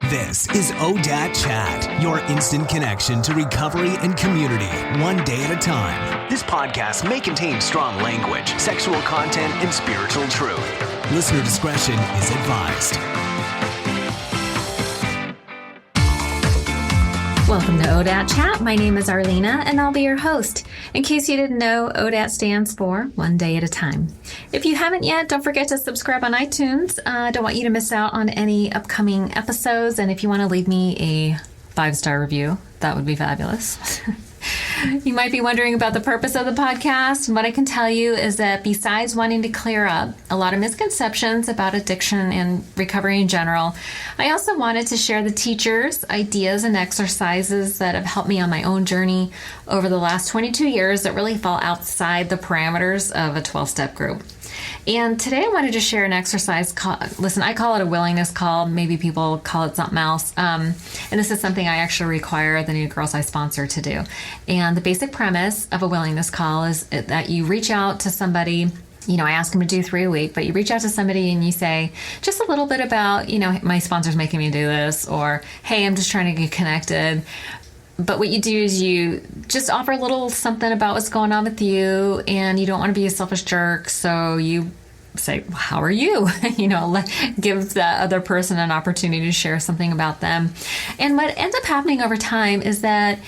This is ODAT Chat, your instant connection to recovery and community, one day at a time. This podcast may contain strong language, sexual content, and spiritual truth. Listener discretion is advised. Welcome to ODAT Chat. My name is Arlena, and I'll be your host. In case you didn't know, ODAT stands for One Day at a Time. If you haven't yet, don't forget to subscribe on iTunes. I don't want you to miss out on any upcoming episodes, and if you want to leave me a 5-star review, that would be fabulous. You might be wondering about the purpose of the podcast, and what I can tell you is that besides wanting to clear up a lot of misconceptions about addiction and recovery in general, I also wanted to share the teachers, ideas, and exercises that have helped me on my own journey over the last 22 years that really fall outside the parameters of a 12-step group. And today I wanted to share an exercise called, listen, I call it a willingness call. Maybe people call it something else. And this is something I actually require the new girls I sponsor to do. And the basic premise of a willingness call is that you reach out to somebody. You know, I ask them to do 3 a week, but you reach out to somebody and you say just a little bit about, you know, my sponsor's making me do this, or, hey, I'm just trying to get connected. But what you do is you just offer a little something about what's going on with you, and you don't want to be a selfish jerk, so you say, well, how are you? You know, give the other person an opportunity to share something about them. And what ends up happening over time is that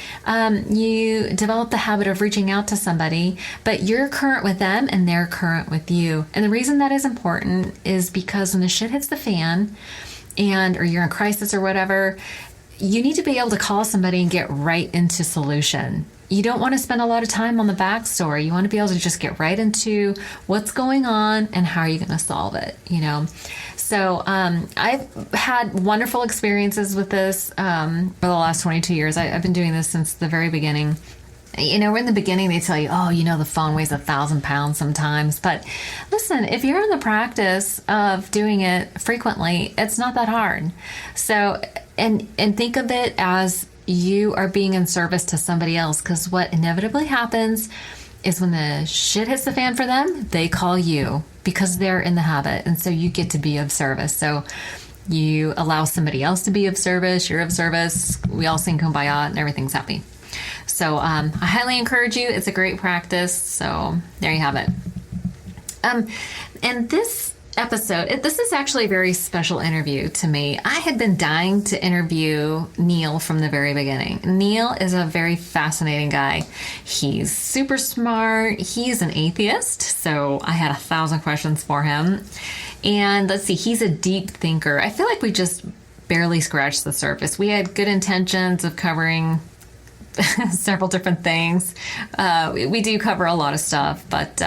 you develop the habit of reaching out to somebody, but you're current with them and they're current with you. And the reason that is important is because when the shit hits the fan, or you're in crisis or whatever, you need to be able to call somebody and get right into solution. You don't want to spend a lot of time on the backstory. You want to be able to just get right into what's going on and how are you going to solve it, you know? So I've had wonderful experiences with this for the last 22 years. I've been doing this since the very beginning. You know, in the beginning, they tell you, oh, you know, the phone weighs 1,000 pounds sometimes. But listen, if you're in the practice of doing it frequently, it's not that hard. So, and think of it as you are being in service to somebody else, because what inevitably happens is when the shit hits the fan for them, they call you because they're in the habit. And so you get to be of service. So you allow somebody else to be of service. You're of service. We all sing Kumbaya and everything's happy. So I highly encourage you. It's a great practice. So there you have it. And this episode, this is actually a very special interview to me. I had been dying to interview Neil from the very beginning. Neil is a very fascinating guy. He's super smart. He's an atheist. So I had 1,000 questions for him. And let's see, he's a deep thinker. I feel like we just barely scratched the surface. We had good intentions of covering several different things. We do cover a lot of stuff, but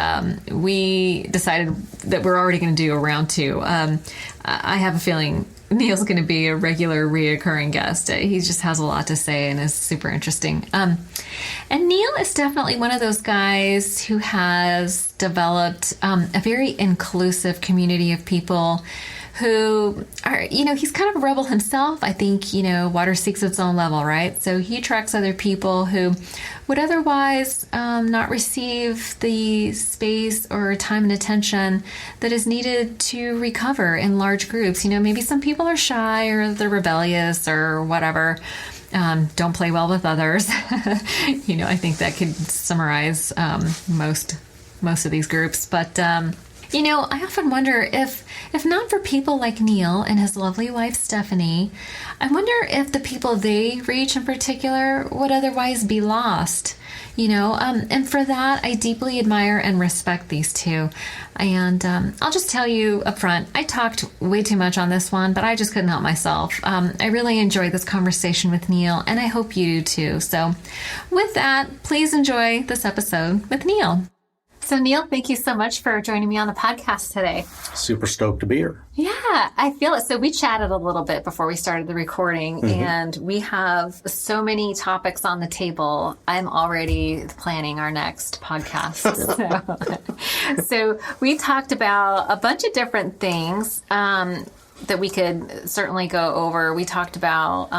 we decided that we're already going to do a round 2. I have a feeling Neil's going to be a regular reoccurring guest. He just has a lot to say and is super interesting. And Neil is definitely one of those guys who has developed a very inclusive community of people who are, you know, he's kind of a rebel himself. I think, you know, water seeks its own level, right? So he attracts other people who would otherwise not receive the space or time and attention that is needed to recover in large groups. You know, maybe some people are shy or they're rebellious or whatever. Don't play well with others. You know, I think that could summarize most of these groups. But you know, I often wonder if not for people like Neil and his lovely wife, Stephany, I wonder if the people they reach in particular would otherwise be lost, you know, and for that, I deeply admire and respect these two. And I'll just tell you up front, I talked way too much on this one, but I just couldn't help myself. I really enjoyed this conversation with Neil, and I hope you do too. So with that, please enjoy this episode with Neil. So Neil, thank you so much for joining me on the podcast today. Super stoked to be here. Yeah, I feel it. So we chatted a little bit before we started the recording, and we have so many topics on the table. I'm already planning our next podcast. So we talked about a bunch of different things that we could certainly go over. We talked about,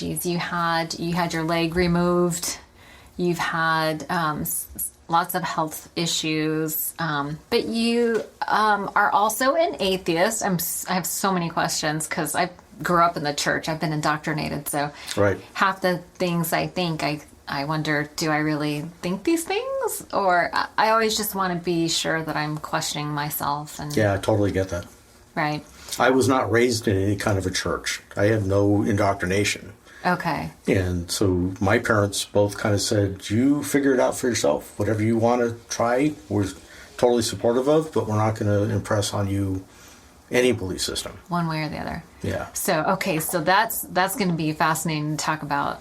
you had your leg removed. You've had lots of health issues, but you are also an atheist. I have so many questions because I've grew up in the church. I've been indoctrinated. So Right. half the things I think, I wonder, do I really think these things? Or I always just want to be sure that I'm questioning myself. And Yeah, I totally get that. Right. I was not raised in any kind of a church. I had no indoctrination. Okay. And so my parents both kind of said, you figure it out for yourself. Whatever you want to try, we're totally supportive of, but we're not going to impress on you any belief system. One way or the other. Yeah. So, okay, so that's going to be fascinating to talk about,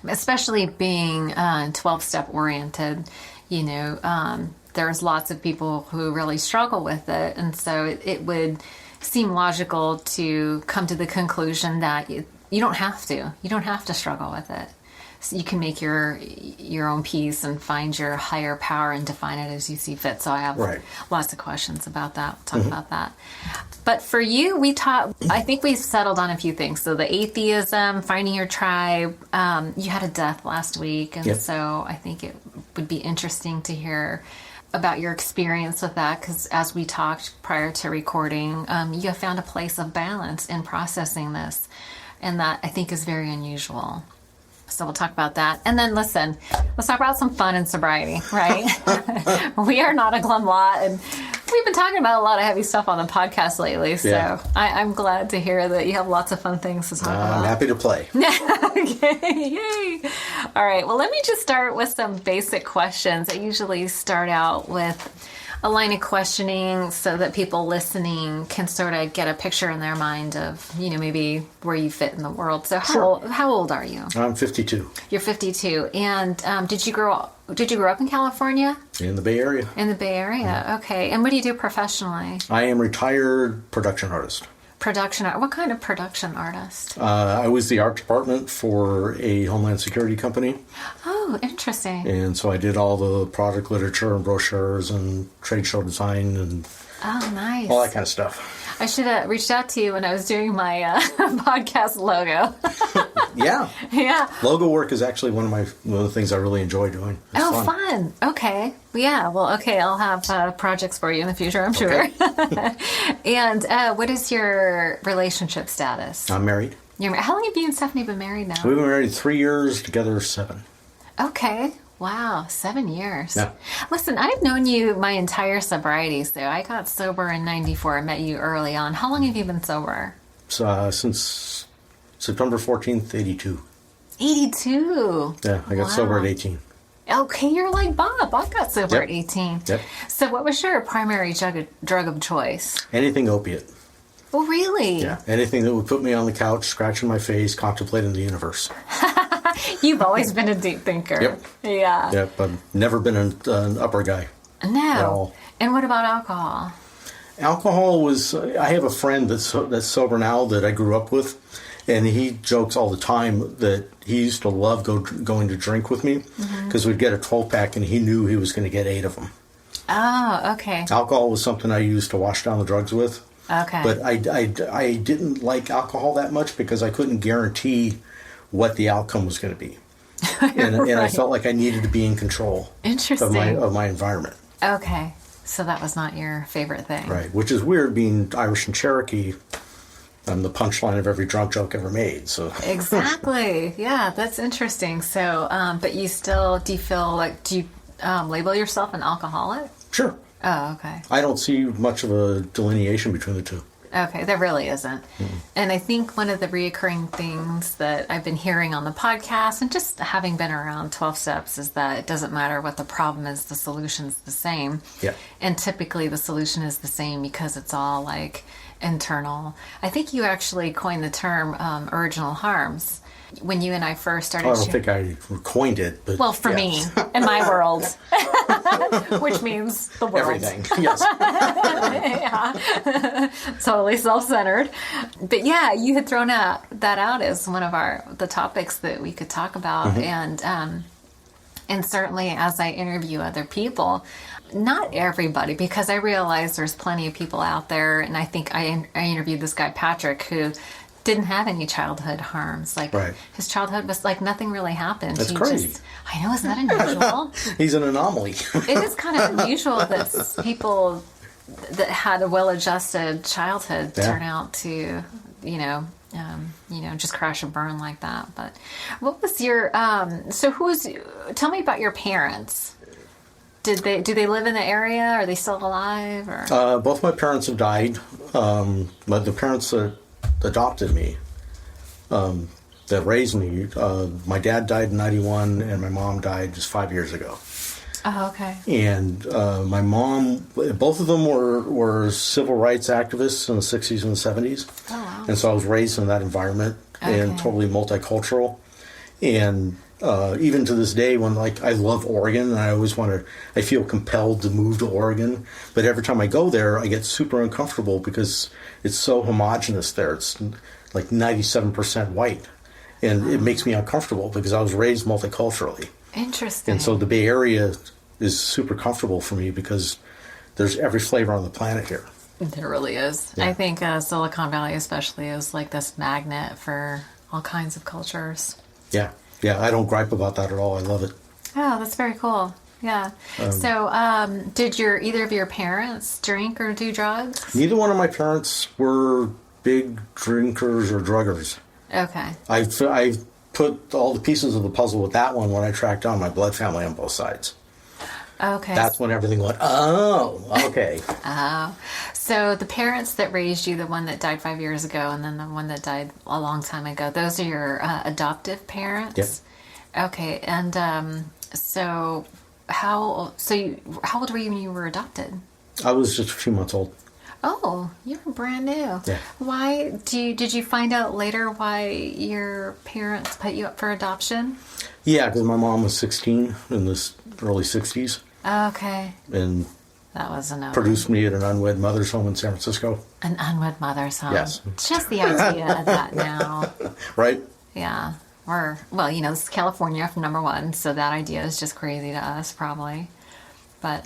especially being 12-step oriented. You know, there's lots of people who really struggle with it, and so it would seem logical to come to the conclusion that you don't have to. You don't have to struggle with it. So you can make your own peace and find your higher power and define it as you see fit. So I have lots of questions about that. We'll talk about that. But for you, I think we settled on a few things. So the atheism, finding your tribe. You had a death last week, and so I think it would be interesting to hear about your experience with that, because as we talked prior to recording, you have found a place of balance in processing this, and that I think is very unusual. So we'll talk about that. And then listen, let's talk about some fun and sobriety, right? We are not a glum lot, and we've been talking about a lot of heavy stuff on the podcast lately, so I'm glad to hear that you have lots of fun things to talk about. I'm happy to play. Okay, yay. All right, well, let me just start with some basic questions. I usually start out with a line of questioning so that people listening can sort of get a picture in their mind of, you know, maybe where you fit in the world. So how old are you? I'm 52. You're 52. And did you grow up in California? In the Bay Area. In the Bay Area, okay. And what do you do professionally? I am retired production artist. What kind of production artist? I was the art department for a Homeland Security company. Oh, interesting. And so I did all the product literature and brochures and trade show design and nice. all that kind of stuff. I should have reached out to you when I was doing my podcast logo. Yeah. Yeah. Logo work is actually one of the things I really enjoy doing. It's fun. Okay. Yeah. Well, okay. I'll have projects for you in the future, I'm sure. Okay. And what is your relationship status? I'm married. How long have you and Stephany been married now? We've been married 3 years, together 7. Okay. Wow. 7 years. Yeah. Listen, I've known you my entire sobriety. So I got sober in 94. I met you early on. How long have you been sober? Since September 14th, 82. 82. Yeah, I got sober at 18. Okay, you're like Bob. Bob got sober at 18. Yep. So what was your primary drug of choice? Anything opiate. Oh, really? Yeah, anything that would put me on the couch, scratching my face, contemplating the universe. You've always been a deep thinker. Yep. Yeah. Yep, I've never been an upper guy. No. At all. And what about alcohol? Alcohol was, I have a friend that's sober now that I grew up with, and he jokes all the time that he used to love going to drink with me because we'd get a 12-pack and he knew he was going to get 8 of them. Oh, okay. Alcohol was something I used to wash down the drugs with. Okay. But I didn't like alcohol that much because I couldn't guarantee what the outcome was going to be. And I felt like I needed to be in control of my environment. Okay. So that was not your favorite thing. Right, which is weird being Irish and Cherokee. I'm the punchline of every drunk joke ever made. So Exactly. Yeah, that's interesting. So, but you still, do you label yourself an alcoholic? Sure. Oh, okay. I don't see much of a delineation between the two. Okay, there really isn't. And I think one of the reoccurring things that I've been hearing on the podcast and just having been around 12 steps is that it doesn't matter what the problem is, the solution's the same. Yeah. And typically the solution is the same because it's all like internal. I think you actually coined the term original harms. When you and I first started... I don't think I coined it, but... Well, for me, in my world, which means the world. Everything, yes. Yeah. Totally self-centered. But yeah, you had thrown that out as one of the topics that we could talk about. And certainly as I interview other people, not everybody, because I realize there's plenty of people out there, and I think I interviewed this guy, Patrick, who didn't have any childhood harms. Like his childhood was like nothing really happened. That's crazy. I know, isn't that unusual? He's an anomaly. It is kind of unusual that people that had a well-adjusted childhood turn out to, just crash and burn like that. But what was your, tell me about your parents. Do they live in the area? Are they still alive? Or? Both my parents have died. But the parents that adopted me, that raised me, my dad died in 91 and my mom died just 5 years ago. Oh, okay. And my mom, both of them were civil rights activists in the 60s and the 70s. Oh, wow. And so I was raised in that environment and totally multicultural. And even to this day, when I love Oregon and I feel compelled to move to Oregon. But every time I go there, I get super uncomfortable because it's so homogenous there. It's like 97% white. And it makes me uncomfortable because I was raised multiculturally. Interesting. And so the Bay Area is super comfortable for me because there's every flavor on the planet here. There really is. Yeah. I think Silicon Valley especially is like this magnet for all kinds of cultures. Yeah. Yeah, I don't gripe about that at all. I love it. Oh, that's very cool. Yeah. Did either of your parents drink or do drugs? Neither one of my parents were big drinkers or druggers. Okay. I put all the pieces of the puzzle with that one when I tracked down my blood family on both sides. Okay. That's when everything went, oh, okay. Oh. So the parents that raised you, the one that died 5 years ago and then the one that died a long time ago, those are your adoptive parents? Yep. Okay. And how old were you when you were adopted? I was just a few months old. Oh, you were brand new. Yeah. Why did you find out later why your parents put you up for adoption? Yeah, because my mom was 16 in the early 60s. Okay. And that was enough. Produced me at an unwed mother's home in San Francisco. An unwed mother's home. Yes. Just the idea of that now. Right? Yeah. This is California from number one, so that idea is just crazy to us, probably. But,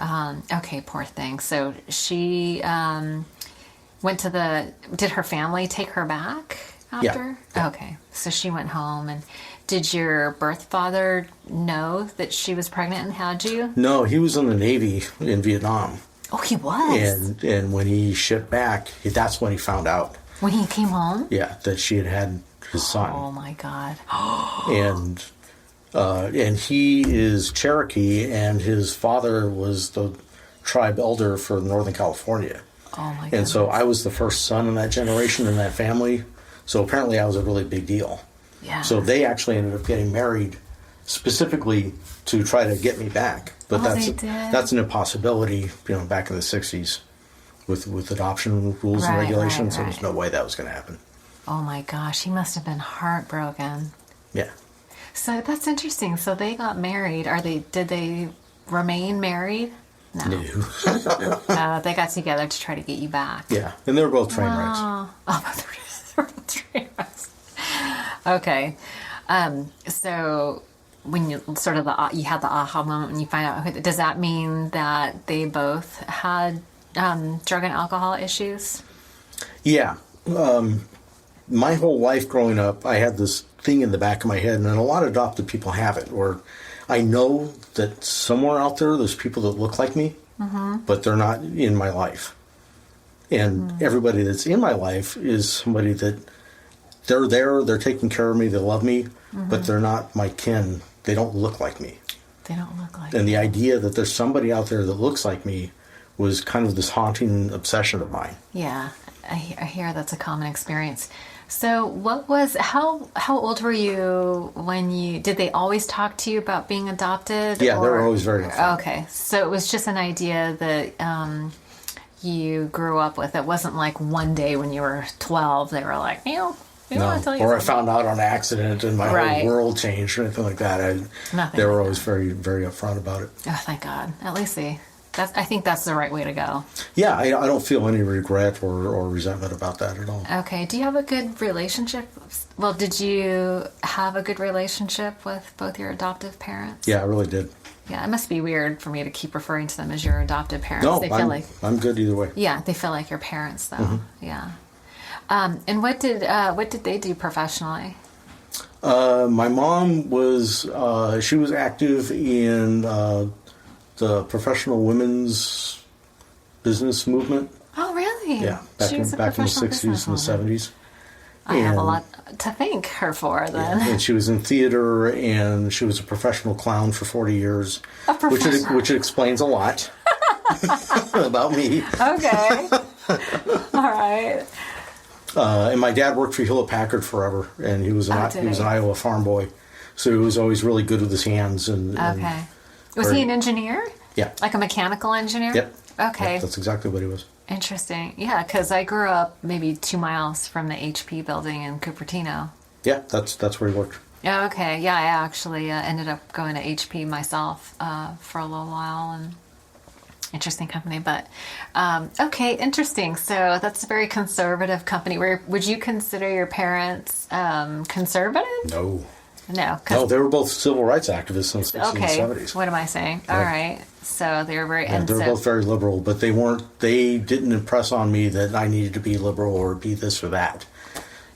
okay, poor thing. So she went to did her family take her back after? Yeah. Okay. So she went home. And did your birth father know that she was pregnant and had you? No, he was in the Navy in Vietnam. Oh, he was? And when he shipped back, that's when he found out. When he came home? Yeah, that she had his son. Oh, my God. And he is Cherokee, and his father was the tribe elder for Northern California. Oh, my goodness. And so I was the first son in that generation, in that family. So apparently I was a really big deal. Yeah. So they actually ended up getting married specifically to try to get me back. But that's an impossibility, back in the 60s with adoption rules and regulations. There was no way that was going to happen. Oh, my gosh. He must have been heartbroken. Yeah. So that's interesting. So they got married. Did they remain married? No. They got together to try to get you back. Yeah, and they were both train wrecks. Oh, they were both train wrecks. Okay. So when you you had the aha moment when you find out, does that mean that they both had drug and alcohol issues? Yeah. My whole life growing up, I had this thing in the back of my head, and a lot of adopted people have it, or I know that somewhere out there there's people that look like me, but they're not in my life. And everybody that's in my life is somebody that they're there, they're taking care of me, they love me, but they're not my kin. They don't look like me. They don't look like And the idea that there's somebody out there that looks like me was kind of this haunting obsession of mine. Yeah, I hear that's a common experience. So how old were you when did they always talk to you about being adopted? Yeah, they were always very upfront. Okay, so it was just an idea that you grew up with. It wasn't like one day when you were 12, they were like, Neil, we want to tell you or something. I found out on accident and my whole world changed or anything like that. They were always very, very upfront about it. Oh, thank God. At least I think that's the right way to go. Yeah, I don't feel any regret or resentment about that at all. Okay. Do you have a good relationship? Well, did you have a good relationship with both your adoptive parents? Yeah, I really did. Yeah, it must be weird for me to keep referring to them as your adoptive parents. No, They feel I'm good either way. Yeah, they feel like your parents, though. Yeah. And what did they do professionally? My mom was she was active in the professional women's business movement. Oh, really? Yeah, back in the 60s and the 70s. I have a lot to thank her for then. Yeah, and she was in theater, and she was a professional clown for 40 years, which explains a lot about me. Okay. All right. And my dad worked for Hewlett Packard forever, and he was an Iowa farm boy, so he was always really good with his hands. Okay. Was he an engineer? Yeah. Like a mechanical engineer? Yep. Okay. Yep, that's exactly what he was. Interesting. Yeah, because I grew up maybe 2 miles from the HP building in Cupertino. Yeah, that's where he worked. Yeah, okay. Yeah, I actually ended up going to HP myself for a little while, and interesting company. But okay, interesting. So that's a very conservative company. Would you consider your parents conservative? No. No. No, they were both civil rights activists in the 60s and 70s. What am I saying? All right. So they were very... Yeah, they were both very liberal, but they didn't impress on me that I needed to be liberal or be this or that.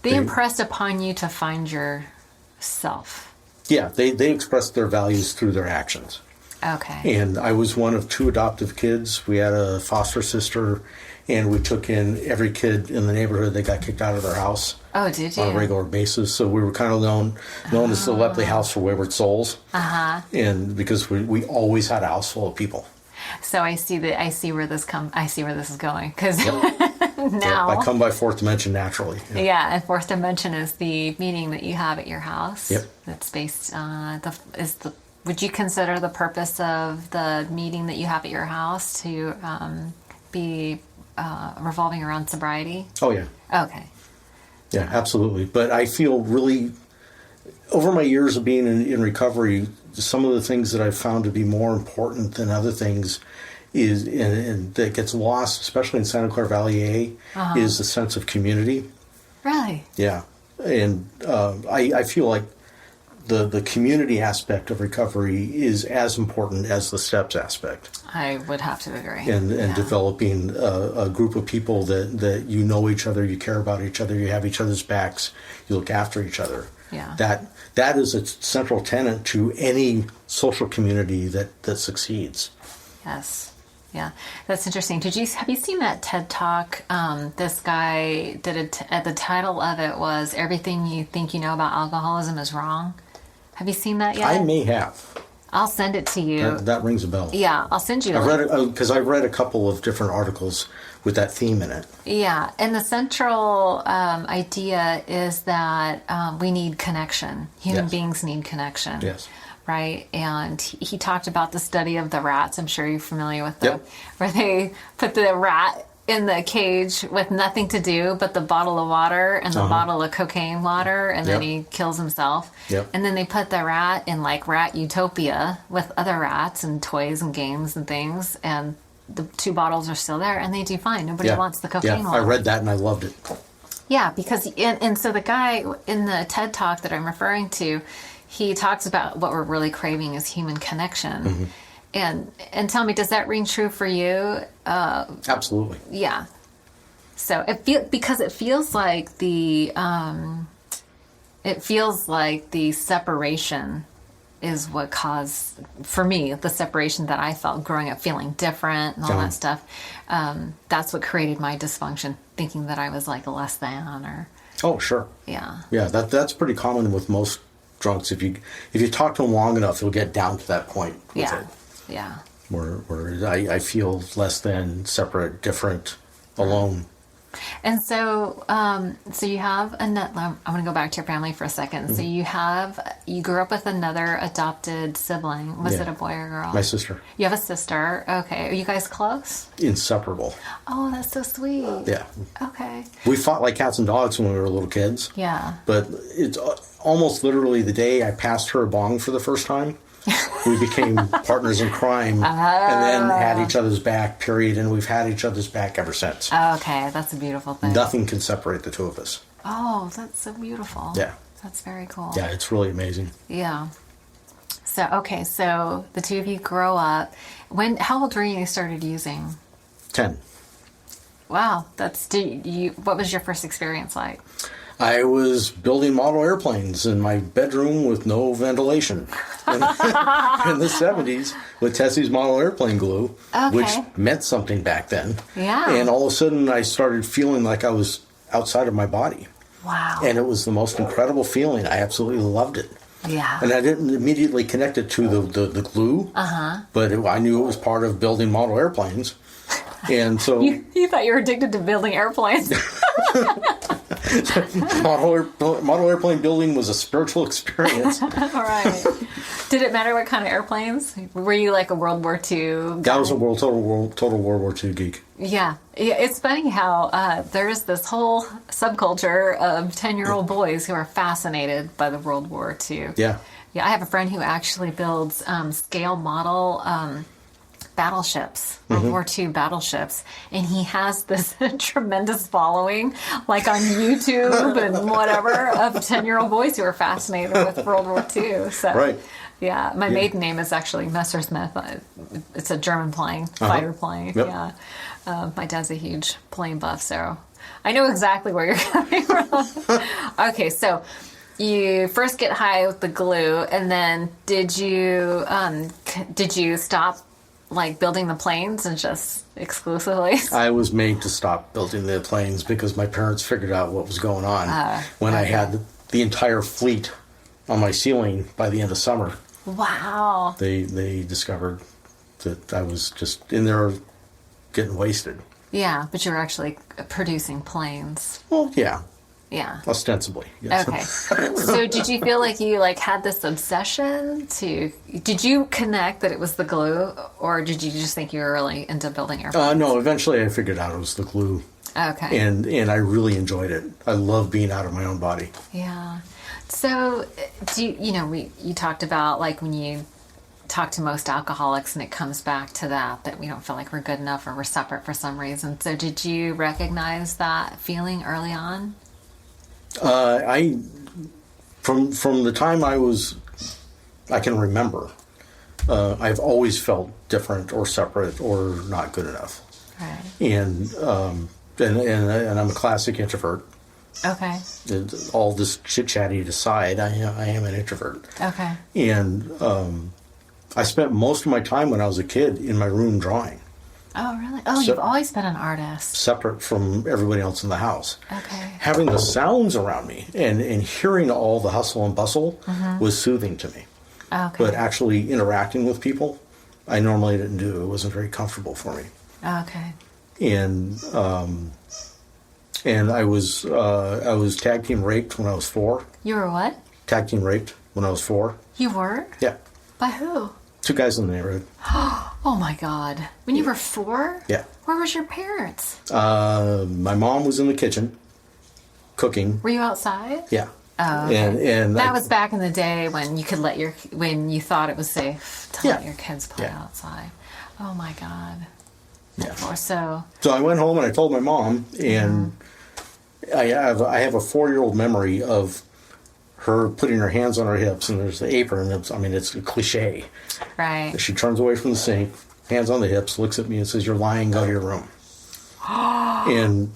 They impressed upon you to find yourself. Yeah, they expressed their values through their actions. Okay. And I was one of 2 adoptive kids. We had a foster sister, and we took in every kid in the neighborhood that got kicked out of their house. Oh, did you? On a regular basis. So we were kind of known as the Lepley House for Wayward Souls. Uh-huh. And because we always had a house full of people. So I see where this is going, because now I come by fourth dimension naturally. Yeah, and fourth dimension is the meeting that you have at your house. Yep. That's based would you consider the purpose of the meeting that you have at your house to be revolving around sobriety? Oh yeah. Okay. Yeah, absolutely. But I feel really, over my years of being in recovery, some of the things that I've found to be more important than other things is, and that gets lost, especially in Santa Clara Valley A, is the sense of community. Really? Yeah. And I feel like the community aspect of recovery is as important as the steps aspect. I would have to agree. And developing a group of people that you know each other, you care about each other, you have each other's backs, you look after each other. Yeah. That is a central tenet to any social community that succeeds. Yes. Yeah, that's interesting. Have you seen that TED Talk? This guy did the title of it was "Everything You Think You Know About Alcoholism Is Wrong." Have you seen that yet? I may have. I'll send it to you. That rings a bell. Yeah, I'll send you. I've read it because I've read a couple of different articles with that theme in it. Yeah, and the central idea is that we need connection. Human beings need connection. Yes. Right, and he talked about the study of the rats. I'm sure you're familiar with them, where they put the rat in the cage with nothing to do but the bottle of water and the bottle of cocaine water, and then he kills himself. And then they put the rat in like rat utopia with other rats and toys and games and things, and the 2 bottles are still there, and they do fine. Nobody wants the cocaine water. I read that and I loved it. Yeah, because and so the guy in the TED Talk that I'm referring to, he talks about what we're really craving is human connection. And tell me, does that ring true for you? Absolutely. Yeah. So because it feels like the separation is what caused, for me, the separation that I felt growing up, feeling different and all that stuff. That's what created my dysfunction, thinking that I was like less than or. Oh, sure. Yeah. Yeah, that's pretty common with most drunks. If you talk to them long enough, you'll get down to that point. Yeah. Where I feel less than, separate, different, alone. And so, so you have I'm going to go back to your family for a second. So you grew up with another adopted sibling. Was it a boy or a girl? My sister. You have a sister. Okay. Are you guys close? Inseparable. Oh, that's so sweet. Yeah. Okay. We fought like cats and dogs when we were little kids. Yeah. But it's almost literally the day I passed her a bong for the first time. We became partners in crime and then had each other's back, period. And we've had each other's back ever since. Okay, that's a beautiful thing. Nothing can separate the 2 of us. Oh, that's so beautiful. Yeah. That's very cool. Yeah, it's really amazing. Yeah. So the 2 of you grow up. How old were you when you started using? 10. Wow. What was your first experience like? I was building model airplanes in my bedroom with no ventilation in the 70s with Tessie's model airplane glue, which meant something back then. Yeah. And all of a sudden I started feeling like I was outside of my body. Wow. And it was the most incredible feeling. I absolutely loved it. Yeah. And I didn't immediately connect it to the glue, but I knew it was part of building model airplanes. And so... You thought you were addicted to building airplanes. model airplane building was a spiritual experience. All right. Did it matter what kind of airplanes? Were you like a World War II guy? I was a total World War II geek. Yeah. It's funny how there's this whole subculture of 10-year-old boys who are fascinated by the World War II. Yeah. Yeah, I have a friend who actually builds scale model battleships, World War II battleships, and he has this tremendous following, like on YouTube and whatever, of 10-year-old boys who are fascinated with World War II. So, right. Yeah, my maiden name is actually Messerschmitt. It's a German plane, fighter plane. Yep. Yeah, my dad's a huge plane buff, so I know exactly where you're coming from. Okay, so you first get high with the glue, and then did you stop like building the planes and just exclusively? I was made to stop building the planes because my parents figured out what was going on when I had the entire fleet on my ceiling by the end of summer. Wow. They discovered that I was just in there getting wasted. Yeah, but you were actually producing planes. Well, yeah. Yeah. Ostensibly, yes. Okay. So did you feel like you had this obsession did you connect that it was the glue, or did you just think you were really into building airplanes? No, eventually I figured out it was the glue. Okay. And I really enjoyed it. I love being out of my own body. Yeah. So you talked about like when you talk to most alcoholics and it comes back to that we don't feel like we're good enough or we're separate for some reason. So did you recognize that feeling early on? From the time I can remember, I've always felt different or separate or not good enough. Right. And I'm a classic introvert. Okay. All this chit-chatty aside, I am an introvert. Okay. And I spent most of my time when I was a kid in my room drawing. Oh, really? Oh, you've always been an artist. Separate from everybody else in the house. Okay. Having the sounds around me and hearing all the hustle and bustle was soothing to me. Okay. But actually interacting with people, I normally didn't do. It wasn't very comfortable for me. Okay. And I was tag team raped when I was 4. You were what? Tag team raped when I was 4. You were? Yeah. By who? 2 guys in the neighborhood. Oh my God. When you were 4? Yeah. Where was your parents? My mom was in the kitchen cooking. Were you outside? Yeah. Oh, okay. And that was back in the day when you could when you thought it was safe to let your kids play outside. Oh my God. Yeah. So I went home and I told my mom, and I have a 4-year-old memory of her putting her hands on her hips, and there's the apron. It's a cliche. Right. She turns away from the sink, hands on the hips, looks at me and says, "You're lying, go to your room." And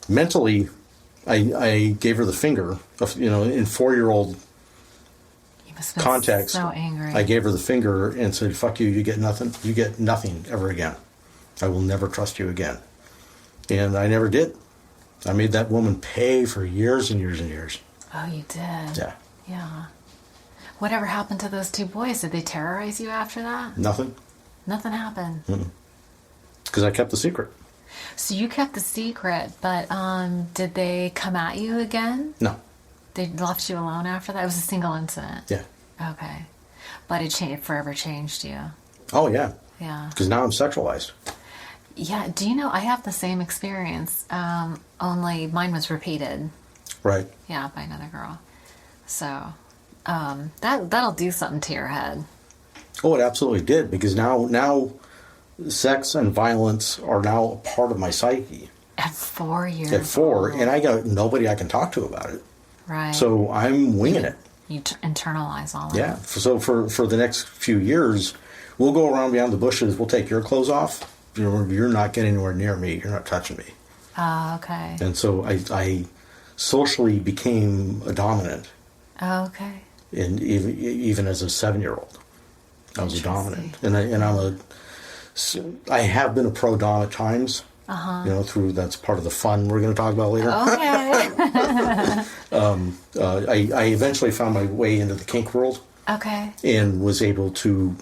mentally, I gave her the finger, in 4-year-old context. So angry. I gave her the finger and said, "Fuck you, you get nothing ever again. I will never trust you again." And I never did. I made that woman pay for years and years and years. Oh, you did? Yeah. Yeah. Whatever happened to those 2 boys? Did they terrorize you after that? Nothing. Nothing happened? Because I kept the secret. So you kept the secret, but did they come at you again? No. They left you alone after that? It was a single incident? Yeah. Okay. But it forever changed you? Oh, yeah. Yeah. Because now I'm sexualized. Yeah. Do you know, I have the same experience, only mine was repeated. Right. Yeah, by another girl. So that'll do something to your head. Oh, it absolutely did, because now sex and violence are now a part of my psyche. At 4 years At 4, old. and I got nobody I can talk to about it. Right. So I'm winging it. You internalize all that. Yeah. So for the next few years, we'll go around beyond the bushes. We'll take your clothes off. You're not getting anywhere near me. You're not touching me. Oh, okay. And so I socially became a dominant. Oh, okay. And even as a 7-year-old, I was a dominant. And I have been a pro-dom at times. Through that's part of the fun we're going to talk about later. Okay. I eventually found my way into the kink world. Okay. And was able to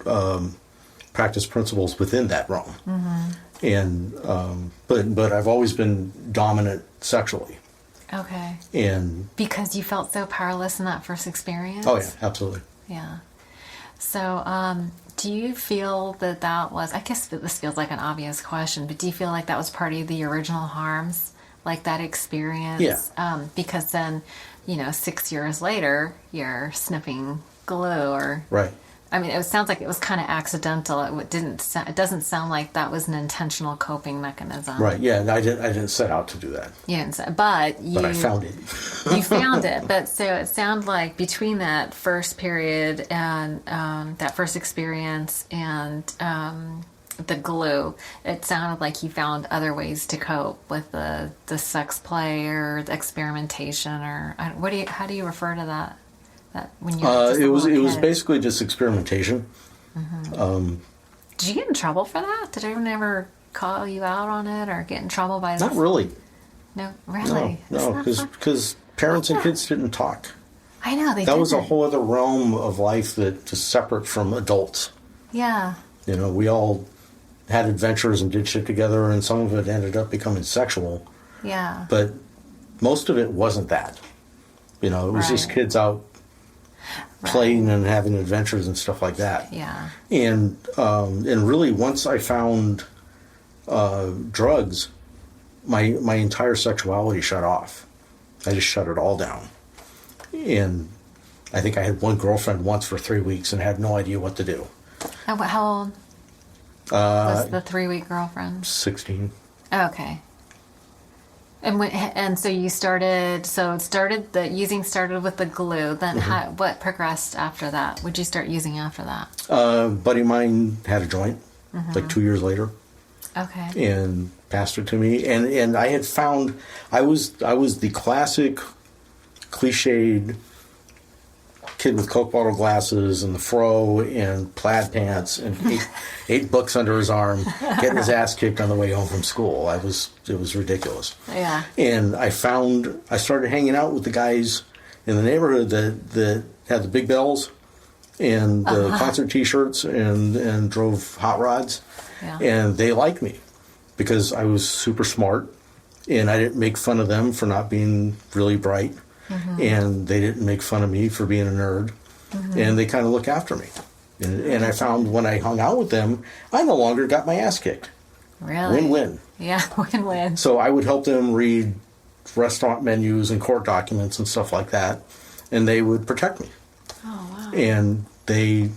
practice principles within that realm. And but I've always been dominant sexually. Okay. And because you felt so powerless in that first experience? Oh yeah, absolutely. Yeah. So, do you feel that was, I guess this feels like an obvious question, but do you feel like that was part of the original harms, like that experience? Yeah. Because then, 6 years later, you're sniffing glue or... Right. I mean, it sounds like it was kind of accidental. It doesn't sound like that was an intentional coping mechanism. Right. Yeah. I didn't set out to do that. You didn't, but I found it. You found it. But so it sounded like between that first period and that first experience and the glue, it sounded like you found other ways to cope with the sex play or the experimentation or how do you refer to that? That when you it was basically just experimentation. Did you get in trouble for that? Did anyone ever call you out on it or get in trouble by that? Not really. No, really? No, because parents and kids didn't talk. I know, that was a whole other realm of life that just separate from adults. Yeah. We all had adventures and did shit together, and some of it ended up becoming sexual. Yeah. But most of it wasn't that. It was just kids out playing and having adventures and stuff like that. Yeah. And really, once I found drugs, my entire sexuality shut off. I just shut it all down. And I think I had one girlfriend once for 3 weeks and had no idea what to do. How old was the 3-week girlfriend? 16. Okay. And so you started. So the using started with the glue. Then what progressed after that? Would you start using after that? A buddy of mine had a joint, like 2 years later. Okay. And passed it to me, and I had found I was the classic, cliched kid with Coke bottle glasses and the fro and plaid pants and eight books under his arm, getting his ass kicked on the way home from school. It was ridiculous. Yeah. And I started hanging out with the guys in the neighborhood that had the big bells and the concert T-shirts and drove hot rods. Yeah. And they liked me because I was super smart and I didn't make fun of them for not being really bright. And they didn't make fun of me for being a nerd. And they kind of look after me. And I found when I hung out with them, I no longer got my ass kicked. Really? Win-win. Yeah, win-win. So I would help them read restaurant menus and court documents and stuff like that. And they would protect me. Oh, wow. And they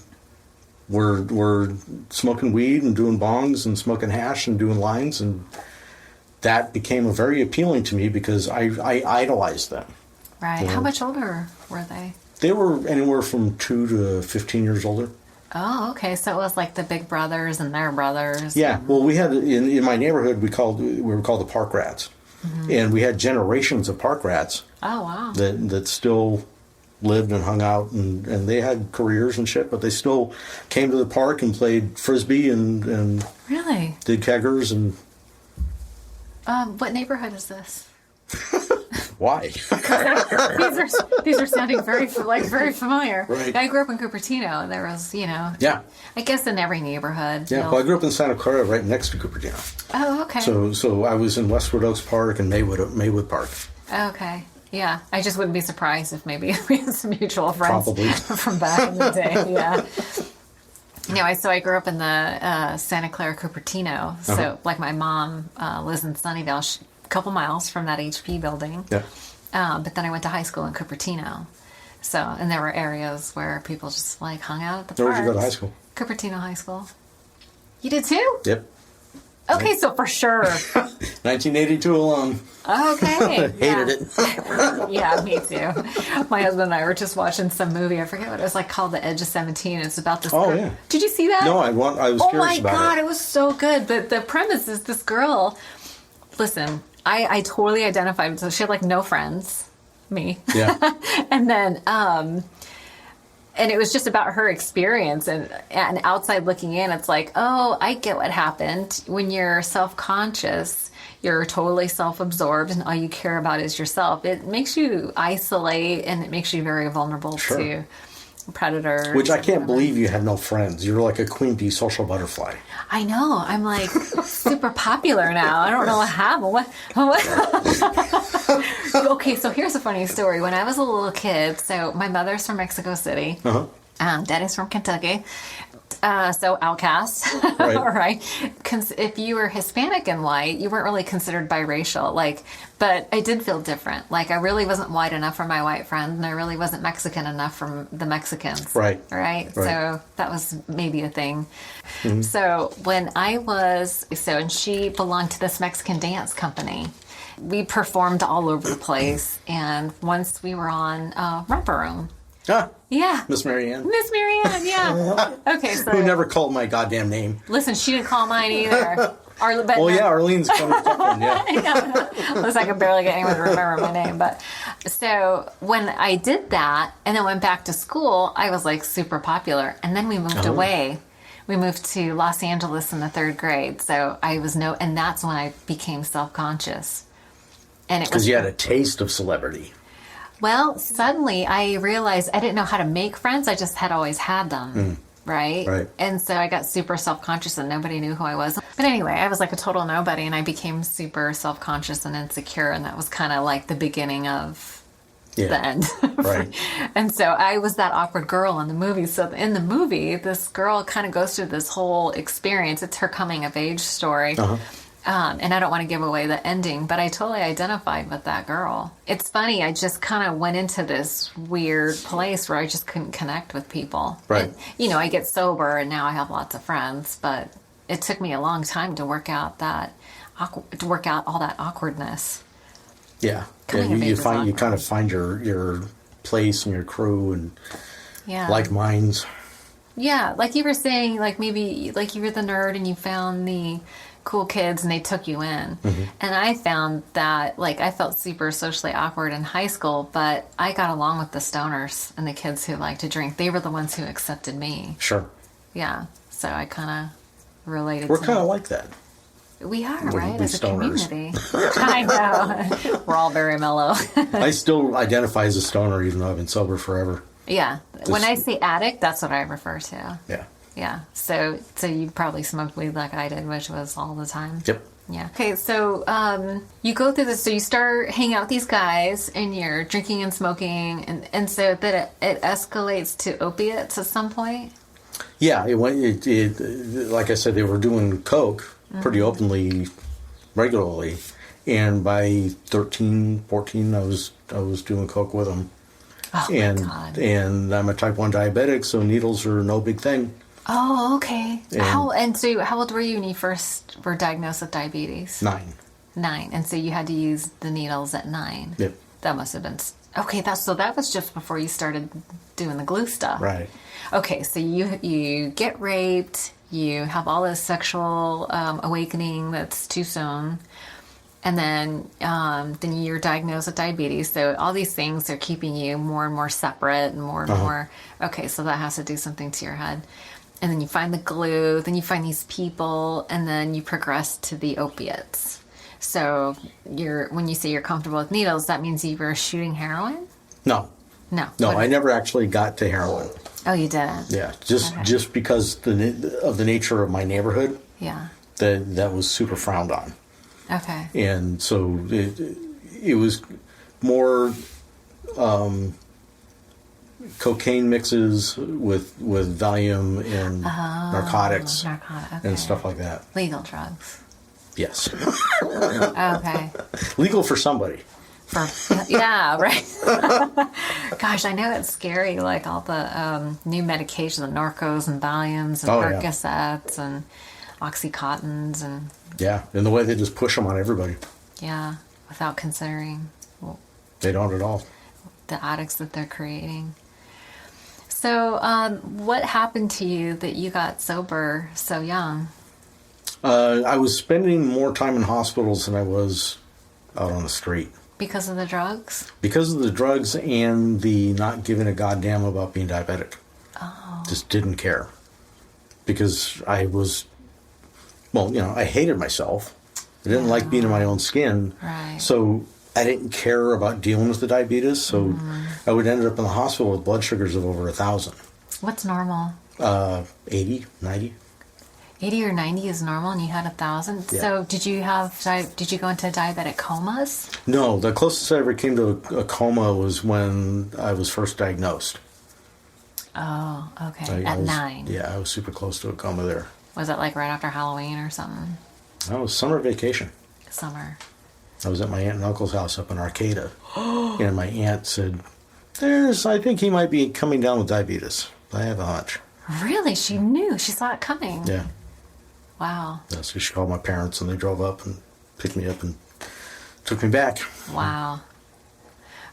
were smoking weed and doing bongs and smoking hash and doing lines. And that became very appealing to me because I idolized them. Right. How much older were they? They were anywhere from 2 to 15 years older. Oh, okay. So it was like the big brothers and their brothers. Yeah. Well, we had in my neighborhood we were called the park rats, and we had generations of park rats. Oh, wow. That still lived and hung out, and they had careers and shit, but they still came to the park and played frisbee and really did keggers and. What neighborhood is this? Why? these are sounding very familiar. Right. I grew up in Cupertino, and there was, Yeah. I guess in every neighborhood. Yeah. Well, I grew up in Santa Clara, right next to Cupertino. Oh, okay. So I was in Westwood Oaks Park and Maywood Park. Okay. Yeah. I just wouldn't be surprised if maybe we had some mutual friends Probably. from back in the day. Yeah. Anyway, so I grew up in the Santa Clara Cupertino. So, like, my mom lives in Sunnyvale, a couple miles from that HP building. Yeah. But then I went to high school in Cupertino. So, and there were areas where people just, like, hung out at the Where parks. did you go to high school? Cupertino High School. You did too? Yep. Okay, so for sure. 1982 alum. Okay. Hated it. Yeah, me too. My husband and I were just watching some movie. I forget what it was, like, called The Edge of 17. It's about this girl. Yeah. Did you see that? No, I was curious about it. Oh my God, it was so good. But the premise is this girl, listen, I totally identified with her. She had, like, no friends. me. Yeah. And then, and it was just about her experience, and outside looking in, it's like, oh, I get what happened. When you're self-conscious, you're totally self-absorbed, and all you care about is yourself. It makes you isolate, and it makes you very vulnerable to predators. Which I can't believe you have no friends. You're like a queen bee social butterfly. I know. I'm like super popular now. I don't know what happened. What? Okay, so here's a funny story. When I was a little kid, so my mother's from Mexico City. Daddy's from Kentucky. So outcast, right? If you were Hispanic and white, you weren't really considered biracial. But I did feel different. Like I really wasn't white enough for my white friend, and I really wasn't Mexican enough for the Mexicans. Right. So that was maybe a thing. Mm-hmm. So when and she belonged to this Mexican dance company. We performed all over the place, and once we were on Romper Room. Ah, yeah. Miss Marianne, yeah. Okay, so... Who never called my goddamn name. Listen, she didn't call mine either. Arlene's coming up, yeah. Looks like I can barely get anyone to remember my name. But so when I did that and then went back to school, I was like super popular. And then we moved away. We moved to Los Angeles in the 3rd grade. So and that's when I became self-conscious. And it was because you had a taste of celebrity. Well, suddenly I realized I didn't know how to make friends. I just had always had them, right? And so I got super self-conscious and nobody knew who I was. But anyway, I was like a total nobody, and I became super self-conscious and insecure, and that was kind of like the beginning of the end. Right. And so I was that awkward girl in the movie. So in the movie, this girl kind of goes through this whole experience. It's her coming-of-age story. And I don't want to give away the ending, but I totally identified with that girl. It's funny, I just kind of went into this weird place where I just couldn't connect with people. Right. And, I get sober, and now I have lots of friends, but it took me a long time to work out all that awkwardness. Yeah. You kind of find your place and your crew and like minds. Yeah, like you were saying, like maybe like you were the nerd and you found the cool kids and they took you in. And I found that I felt super socially awkward in high school, but I got along with the stoners and the kids who like to drink. They were the ones who accepted me. Sure. Yeah. So I kind of related. We're kind of like that. We are, right? As a community. I know. We're all very mellow. I still identify as a stoner even though I've been sober forever. Yeah. When I say addict, that's what I refer to. Yeah. Yeah. So you probably smoked weed like I did, which was all the time. Yep. Yeah. Okay. So you go through this. So you start hanging out with these guys, and you're drinking and smoking, and so that it escalates to opiates at some point. Yeah. It went. It like I said, they were doing coke pretty openly, regularly, and by 13, 14, I was doing coke with them. Oh my God. And I'm a type 1 diabetic, so needles are no big thing. Oh, okay. How old were you when you first were diagnosed with diabetes? 9. And so you had to use the needles at 9. Yep. That must have been okay. That was just before you started doing the glue stuff, right? Okay, so you get raped, you have all this sexual awakening that's too soon, and then you're diagnosed with diabetes. So all these things are keeping you more and more separate and more and more. Okay, so that has to do something to your head. And then you find the glue, then you find these people, and then you progress to the opiates. So when you say you're comfortable with needles, that means you were shooting heroin? No. I never actually got to heroin. Oh, you didn't? Yeah, just because of the nature of my neighborhood. Yeah. That was super frowned on. Okay. And so it was more cocaine mixes with Valium and narcotics and stuff like that. Legal drugs. Yes. Okay. Legal for somebody. Yeah, right. Gosh, I know it's scary, like all the new medication, the Norcos and Valiums and Percocets and Oxycontins and... Yeah, and the way they just push them on everybody. Yeah, without considering... they don't at all. The addicts that they're creating. So, what happened to you that you got sober so young? I was spending more time in hospitals than I was out on the street. Because of the drugs? Because of the drugs and the not giving a goddamn about being diabetic. Oh. Just didn't care. Because I was, I hated myself. I didn't like being in my own skin. Right. So I didn't care about dealing with the diabetes. So I would end up in the hospital with blood sugars of over 1,000. What's normal? 80, 90. 80 or 90 is normal, and you had 1,000. Yeah. So did you go into diabetic comas? No, the closest I ever came to a coma was when I was first diagnosed. Oh, okay. At 9. Yeah, I was super close to a coma there. Was it like right after Halloween or something? That was summer vacation. Summer. I was at my aunt and uncle's house up in Arcata, and my aunt said, I think he might be coming down with diabetes. I have a hunch. Really? She knew. She saw it coming. Yeah. Wow. Yeah, so she called my parents, and they drove up and picked me up and took me back. Wow.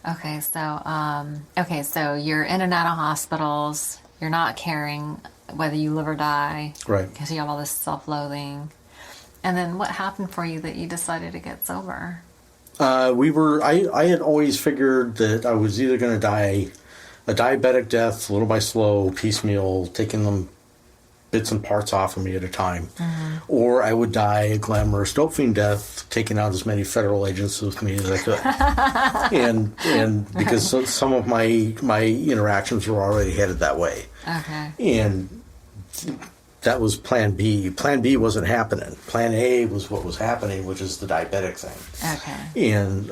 Okay, so you're in and out of hospitals. You're not caring whether you live or die. Right. Because you have all this self-loathing. And then what happened for you that you decided to get sober? I had always figured that I was either going to die a diabetic death, little by slow, piecemeal, taking them bits and parts off of me at a time, or I would die a glamorous dope fiend death, taking out as many federal agents with me as I could. and because some of my interactions were already headed that way. Okay. And that was Plan B. Plan B wasn't happening. Plan A was what was happening, which is the diabetic thing. Okay. And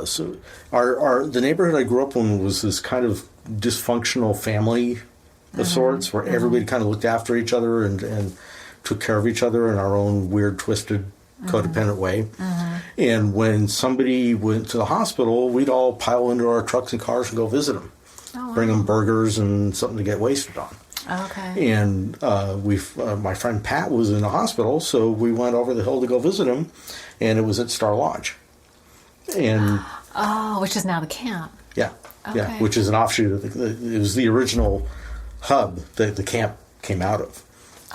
so the neighborhood I grew up in was this kind of dysfunctional family of sorts, where everybody kind of looked after each other and took care of each other in our own weird, twisted, codependent way. And when somebody went to the hospital, we'd all pile into our trucks and cars and go visit them. Oh, wow. Bring them burgers and something to get wasted on. Okay. And my friend Pat was in the hospital, so we went over the hill to go visit him, and it was at Star Lodge. And which is now the camp. yeah, Okay. yeah, which is an offshoot of it was the original hub that the camp came out of,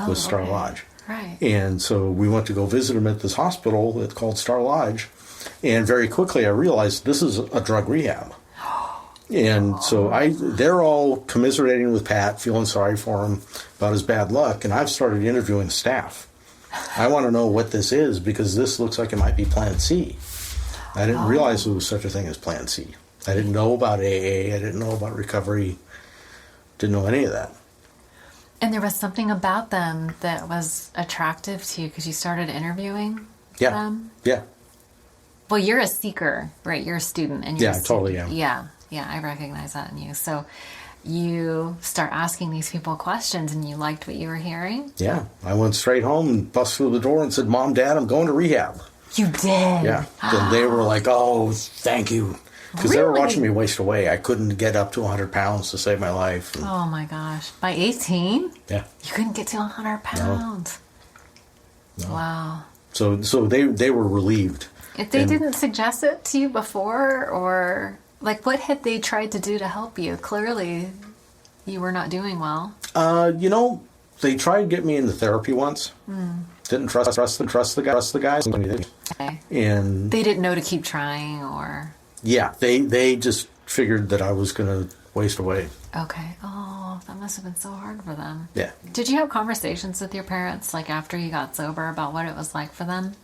was Star okay. Lodge. Right. And so we went to go visit him at this hospital that's called Star Lodge, and very quickly I realized this is a drug rehab. And so they're all commiserating with Pat, feeling sorry for him about his bad luck, and I've started interviewing the staff. I want to know what this is, because this looks like it might be Plan C. I didn't realize there was such a thing as Plan C. I didn't know about AA. I didn't know about recovery. Didn't know any of that. And there was something about them that was attractive to you because you started interviewing them? Yeah. Well, you're a seeker, right? You're a student. And you're Yeah, I totally am. Yeah, I recognize that in you. So you start asking these people questions, and you liked what you were hearing? Yeah. I went straight home and busted through the door and said, Mom, Dad, I'm going to rehab. You did? Yeah. Then they were like, oh, thank you. Because they were watching me waste away. I couldn't get up to 100 pounds to save my life. And, oh, my gosh. By 18? yeah. You couldn't get to 100 pounds. No. Wow. So they were relieved. If they didn't suggest it to you before, or like what had they tried to do to help you? Clearly, you were not doing well. They tried to get me into therapy once. Didn't trust the guys. Okay. And they didn't know to keep trying, or yeah, they just figured that I was going to waste away. okay. Oh, that must have been so hard for them. Yeah. Did you have conversations with your parents, like after you got sober, about what it was like for them?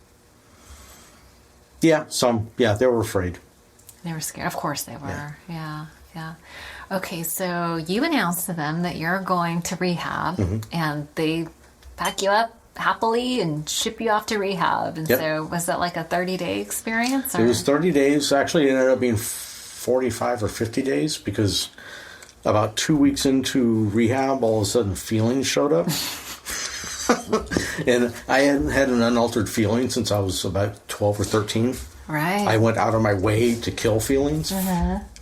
Yeah, they were afraid. They were scared. Of course they were. Yeah. Okay, so you announced to them that you're going to rehab, and they pack you up happily and ship you off to rehab. And so was that like a 30-day experience? Or? It was 30 days. Actually, it ended up being 45 or 50 days, because about 2 weeks into rehab, all of a sudden feelings showed up. And I hadn't had an unaltered feeling since I was about 12 or 13. Right. I went out of my way to kill feelings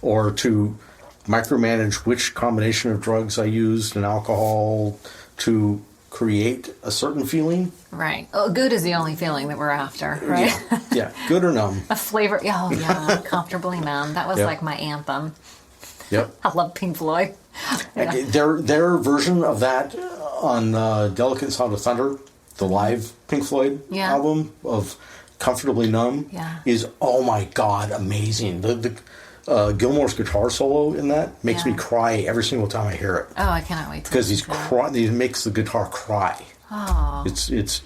or to micromanage which combination of drugs I used and alcohol to create a certain feeling. Right. Oh, good is the only feeling that we're after, right? Yeah. Good or numb. A flavor. Oh, yeah. Comfortably numb. That was Yep. like my anthem. Yep. I love Pink Floyd. Okay, their version of that on Delicate Sound of Thunder, the live Pink Floyd album, of Comfortably Numb is, oh my God, amazing. The Gilmore's guitar solo in that makes me cry every single time I hear it. Oh, I cannot wait to because he makes the guitar cry. Oh, it's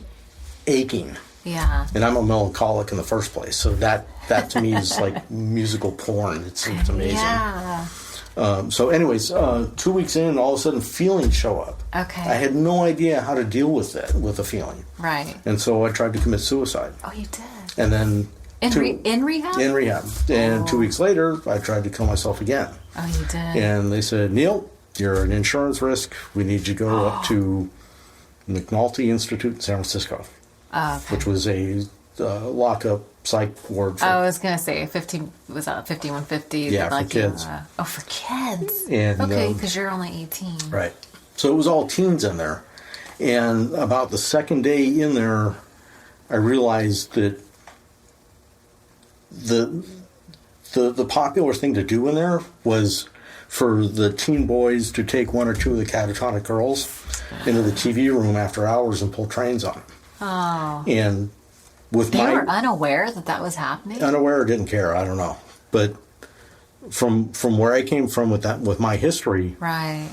aching. Yeah. And I'm a melancholic in the first place, so that to me is like musical porn. It's amazing. Yeah. So anyways, 2 weeks in, all of a sudden feelings show up. Okay. I had no idea how to deal with the feeling. Right. And so I tried to commit suicide. Oh, you did? And then... In rehab? In rehab. And 2 weeks later, I tried to kill myself again. Oh, you did? And they said, Neil, you're an insurance risk. We need you to go up to McNulty Institute in San Francisco. Which was a lockup psych ward. I was going to say, 5150? Yeah, for kids. For kids. And, okay, because you're only 18. Right. So it was all teens in there. And about the second day in there, I realized that the popular thing to do in there was for the teen boys to take one or two of the catatonic girls into the TV room after hours and pull trains on them. Oh. And with they were unaware that was happening? Unaware or didn't care, I don't know. But from where I came from with my history... Right.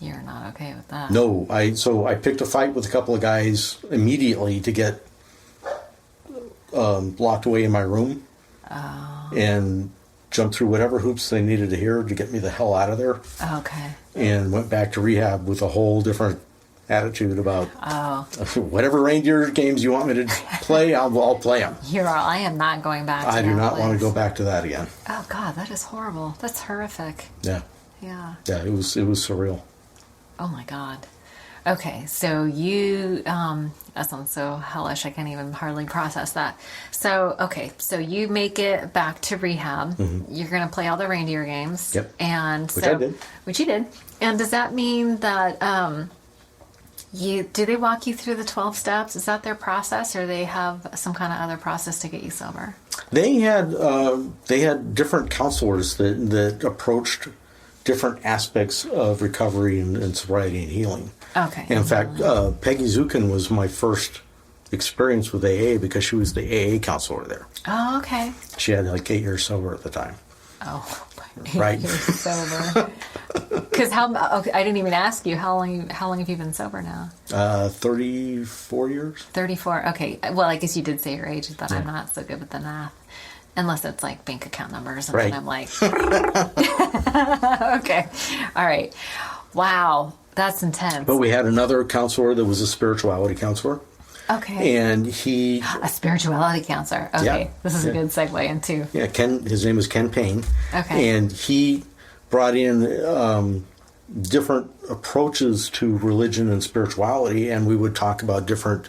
You're not okay with that. No. So I picked a fight with a couple of guys immediately to get locked away in my room. Oh. And jumped through whatever hoops they needed to hear to get me the hell out of there. Okay. And went back to rehab with a whole different attitude about whatever reindeer games you want me to play, I'll play them. I am not going back to I do not want to go back to that again. Oh God, that is horrible. That's horrific. Yeah. Yeah. Yeah, it was surreal. Oh my God. Okay, so you, that sounds so hellish, I can't even hardly process that. So, okay, so you make it back to rehab. Mm-hmm. You're going to play all the reindeer games. Yep. Which I did. Which you did. And does that mean that, do they walk you through the 12 steps? Is that their process, or they have some kind of other process to get you sober? They had different counselors that approached different aspects of recovery and sobriety and healing. Okay. And in fact, Peggy Zukin was my first experience with AA because she was the AA counselor there. Oh, okay. She had like 8 years sober at the time. Oh, right. 8 years sober. Because I didn't even ask you, how long have you been sober now? 34 years. 34. Okay. Well, I guess you did say your age, but I'm not so good with the math. Unless it's like bank account numbers, and then I'm like, okay, all right, wow, that's intense. But we had another counselor that was a spirituality counselor. Okay. And a spirituality counselor. Okay, this is a good segue into. Yeah, his name was Ken Payne. Okay. And he brought in different approaches to religion and spirituality, and we would talk about different.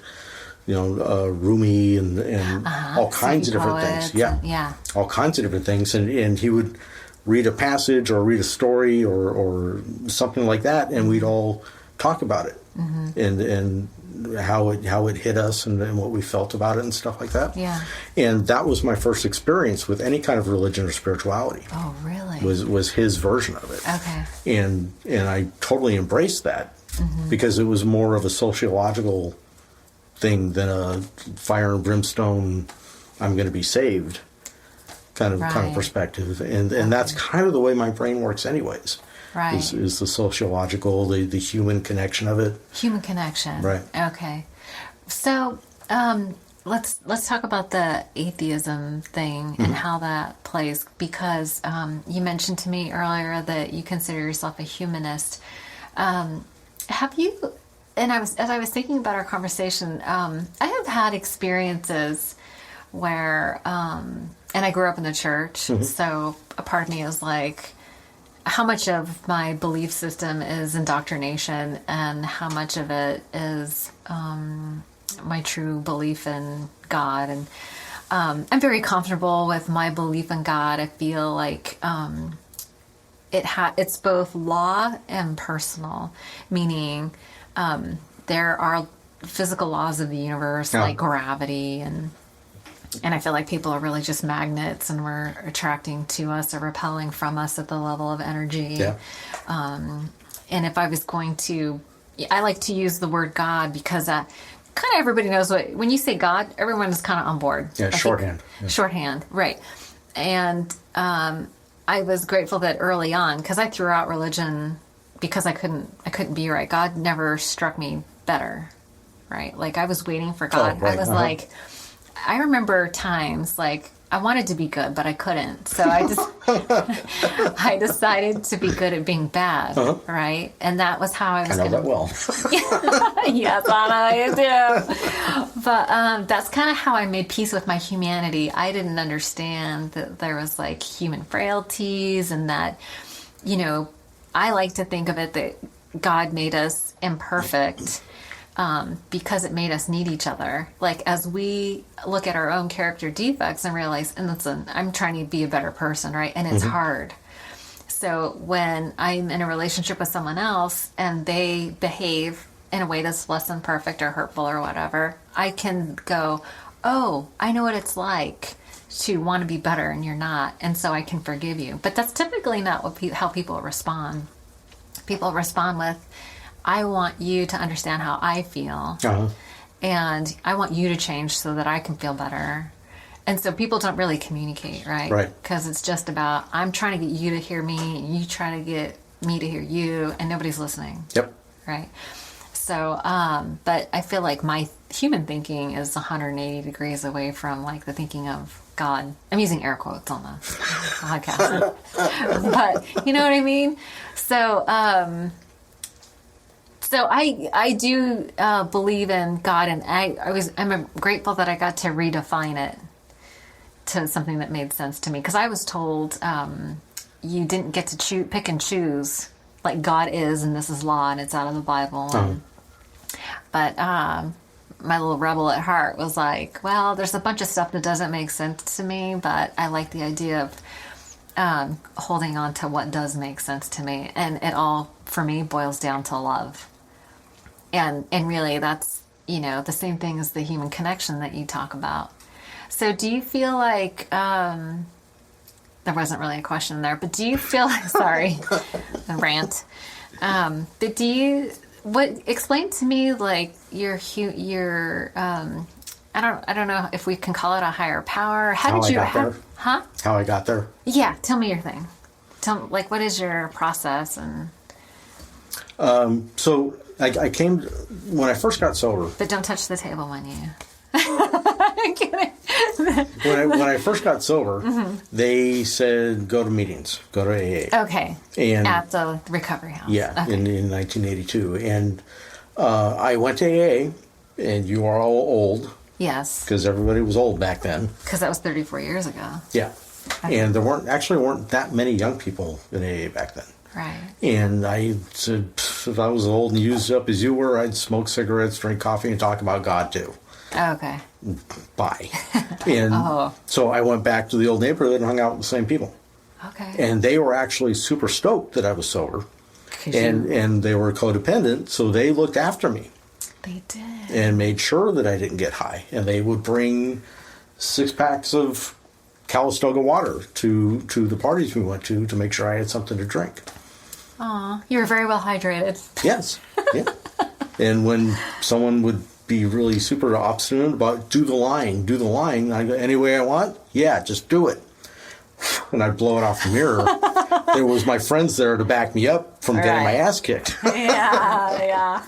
Rumi and all kinds of different things. Yeah. All kinds of different things. And he would read a passage or read a story or something like that, and we'd all talk about it and how it hit us and what we felt about it and stuff like that. Yeah. And that was my first experience with any kind of religion or spirituality. Oh, really? Was his version of it. Okay. And I totally embraced that because it was more of a sociological thing than a fire and brimstone, I'm going to be saved kind of perspective, and that's kind of the way my brain works, anyways. Right, is the sociological, the human connection of it. Human connection, right? Okay, so let's talk about the atheism thing and how that plays, because you mentioned to me earlier that you consider yourself a humanist. Have you? And as I was thinking about our conversation, I have had experiences where, and I grew up in the church, so a part of me is like, how much of my belief system is indoctrination and how much of it is my true belief in God. And I'm very comfortable with my belief in God. I feel like it's both law and personal, meaning... there are physical laws of the universe, like gravity, and I feel like people are really just magnets, and we're attracting to us or repelling from us at the level of energy. Yeah. And if I was going to, I like to use the word God because kind of everybody knows when you say God, everyone is kind of on board. Yeah, shorthand. Yeah. Shorthand, right. And I was grateful that early on, because I threw out religion because I couldn't be right. God never struck me better, right? Like I was waiting for God. Oh, right. I was like, I remember times like I wanted to be good, but I couldn't. So I just I decided to be good at being bad, right? And that was how I was. I know that well. Yes, I do. But that's kind of how I made peace with my humanity. I didn't understand that there was like human frailties, and that, you know, I like to think of it that God made us imperfect. Because it made us need each other. Like as we look at our own character defects and realize, and listen, I'm trying to be a better person, right? And it's hard. So when I'm in a relationship with someone else and they behave in a way that's less than perfect or hurtful or whatever, I can go, oh, I know what it's like to want to be better and you're not. And so I can forgive you. But that's typically not what how people respond. People respond with, I want you to understand how I feel, and I want you to change so that I can feel better. And so people don't really communicate, right? Right. Because it's just about, I'm trying to get you to hear me, and you try to get me to hear you, and nobody's listening. Yep. Right? So, but I feel like my human thinking is 180 degrees away from like the thinking of God. I'm using air quotes on the podcast. But you know what I mean? So, So I do believe in God, and I'm grateful that I got to redefine it to something that made sense to me, because I was told you didn't get to pick and choose, like God is and this is law and it's out of the Bible. But my little rebel at heart was like, well, there's a bunch of stuff that doesn't make sense to me, but I like the idea of holding on to what does make sense to me, and it all for me boils down to love. And really that's, you know, the same thing as the human connection that you talk about. So do you feel like, there wasn't really a question there, but do you feel like, sorry, a rant. But explain to me like your I don't know if we can call it a higher power. How I got there? Yeah. Tell me your thing. Like, what is your process? And so I came when I first got sober. But don't touch the table when you. I'm kidding. when I first got sober, they said go to meetings, go to AA. Okay. And at the recovery house. Yeah, okay. in 1982, and I went to AA, and you are all old. Yes. Because everybody was old back then. Because that was 34 years ago. Yeah. Okay. And there weren't that many young people in AA back then. Right. And I said, if I was old and used up as you were, I'd smoke cigarettes, drink coffee, and talk about God too. Okay. Bye. And so I went back to the old neighborhood and hung out with the same people. Okay. And they were actually super stoked that I was sober. And they were codependent, so they looked after me. They did. And made sure that I didn't get high. And they would bring 6 packs of Calistoga water to the parties we went to make sure I had something to drink. Aw, you were very well hydrated. Yes. Yeah. And when someone would be really super obstinate about do the line, I go, any way I want? Yeah, just do it. And I'd blow it off the mirror. There was my friends there to back me up from getting my ass kicked. Yeah.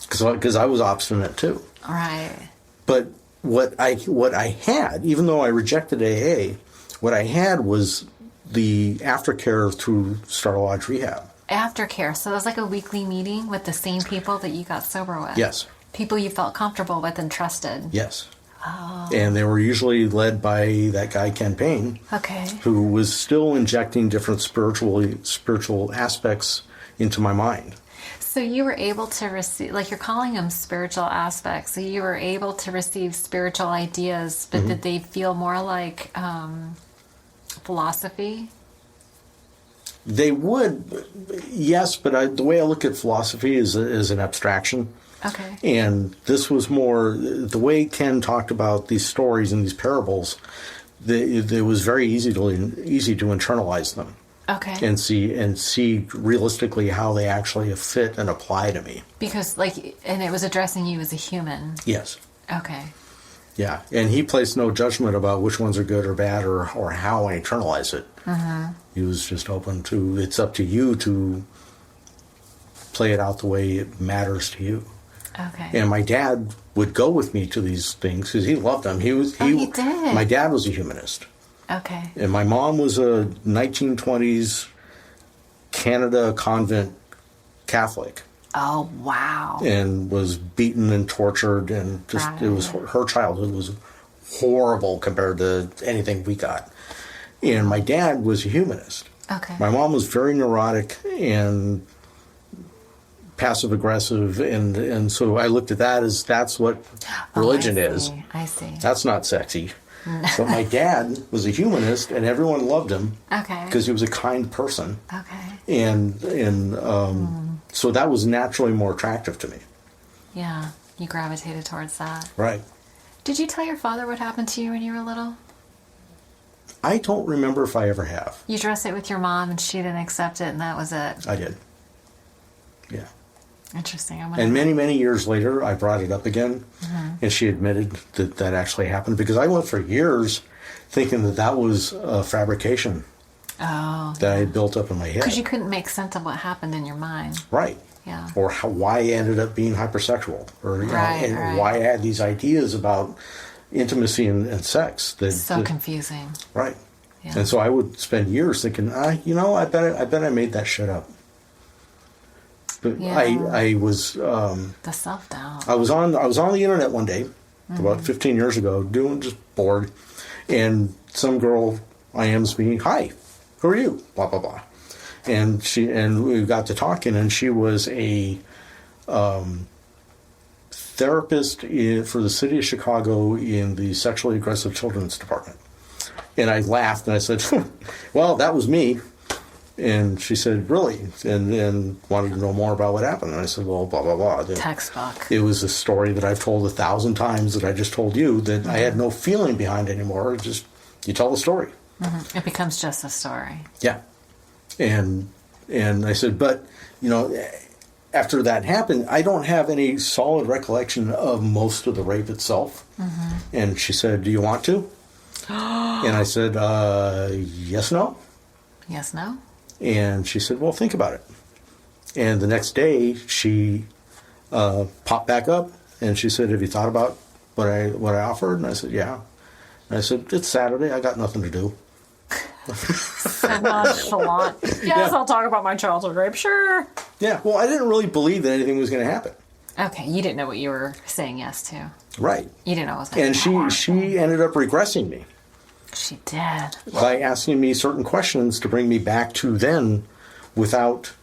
Because I was obstinate too. Right. But what I had, even though I rejected AA, what I had was the aftercare through Star Lodge Rehab. Aftercare. So it was like a weekly meeting with the same people that you got sober with. Yes. People you felt comfortable with and trusted. Yes. Oh. And they were usually led by that guy Ken Payne. Okay. Who was still injecting different spiritual aspects into my mind. So you were able to receive, like you're calling them spiritual aspects, so you were able to receive spiritual ideas, but did they feel more like philosophy? They would, yes, but the way I look at philosophy is an abstraction. Okay. And this was more, the way Ken talked about these stories and these parables, it was very easy to internalize them. Okay. And see realistically how they actually fit and apply to me. Because, and it was addressing you as a human. Yes. Okay. Yeah. And he placed no judgment about which ones are good or bad or how I internalize it. Mm-hmm. He was just open to, it's up to you to play it out the way it matters to you. Okay. And my dad would go with me to these things because he loved them. He did. My dad was a humanist. Okay. And my mom was a 1920s Canada convent Catholic. Oh, wow. And was beaten and tortured, and just Right. it was her childhood was horrible compared to anything we got. And my dad was a humanist. Okay. My mom was very neurotic and passive aggressive, and so I looked at that as that's what religion is. I see. That's not sexy. But my dad was a humanist, and everyone loved him Okay. because he was a kind person. Okay. And so that was naturally more attractive to me. Yeah. You gravitated towards that. Right. Did you tell your father what happened to you when you were little? I don't remember if I ever have. You addressed it with your mom and she didn't accept it and that was it. I did. Yeah. Interesting. And many, many years later, I brought it up again, and she admitted that that actually happened, because I went for years thinking that that was a fabrication that I had built up in my head. Because you couldn't make sense of what happened in your mind. Right. Yeah. Or why I ended up being hypersexual, or Right. why I had these ideas about intimacy and sex. So confusing. Right. Yeah. And so I would spend years thinking, I bet I made that shit up. But Yeah. I was The self-doubt. I was on the internet one day about 15 years ago, just bored, and some girl IMs me, "Hi, who are you?" Blah blah blah, and we got to talking, and she was a therapist for the city of Chicago in the sexually aggressive children's department, and I laughed and I said, "Well, that was me." And she said, "Really?" And wanted to know more about what happened. And I said, "Well, blah, blah, blah." Textbook. It was a story that I've told 1,000 times that I just told you that I had no feeling behind anymore. Just, you tell the story. It becomes just a story. Yeah. And I said, but, after that happened, I don't have any solid recollection of most of the rape itself. And she said, "Do you want to?" And I said, yes, no. Yes, no? And she said, "Well, think about it." And the next day, she popped back up, and she said, "Have you thought about what I offered?" And I said, "Yeah." And I said, "It's Saturday. I got nothing to do." So nonchalant. Yes, I'll talk about my childhood rape. Sure. Yeah. Well, I didn't really believe that anything was going to happen. Okay, you didn't know what you were saying yes to. Right. You didn't know what was going to And happen. she ended up regressing me She did. by asking me certain questions to bring me back to then, without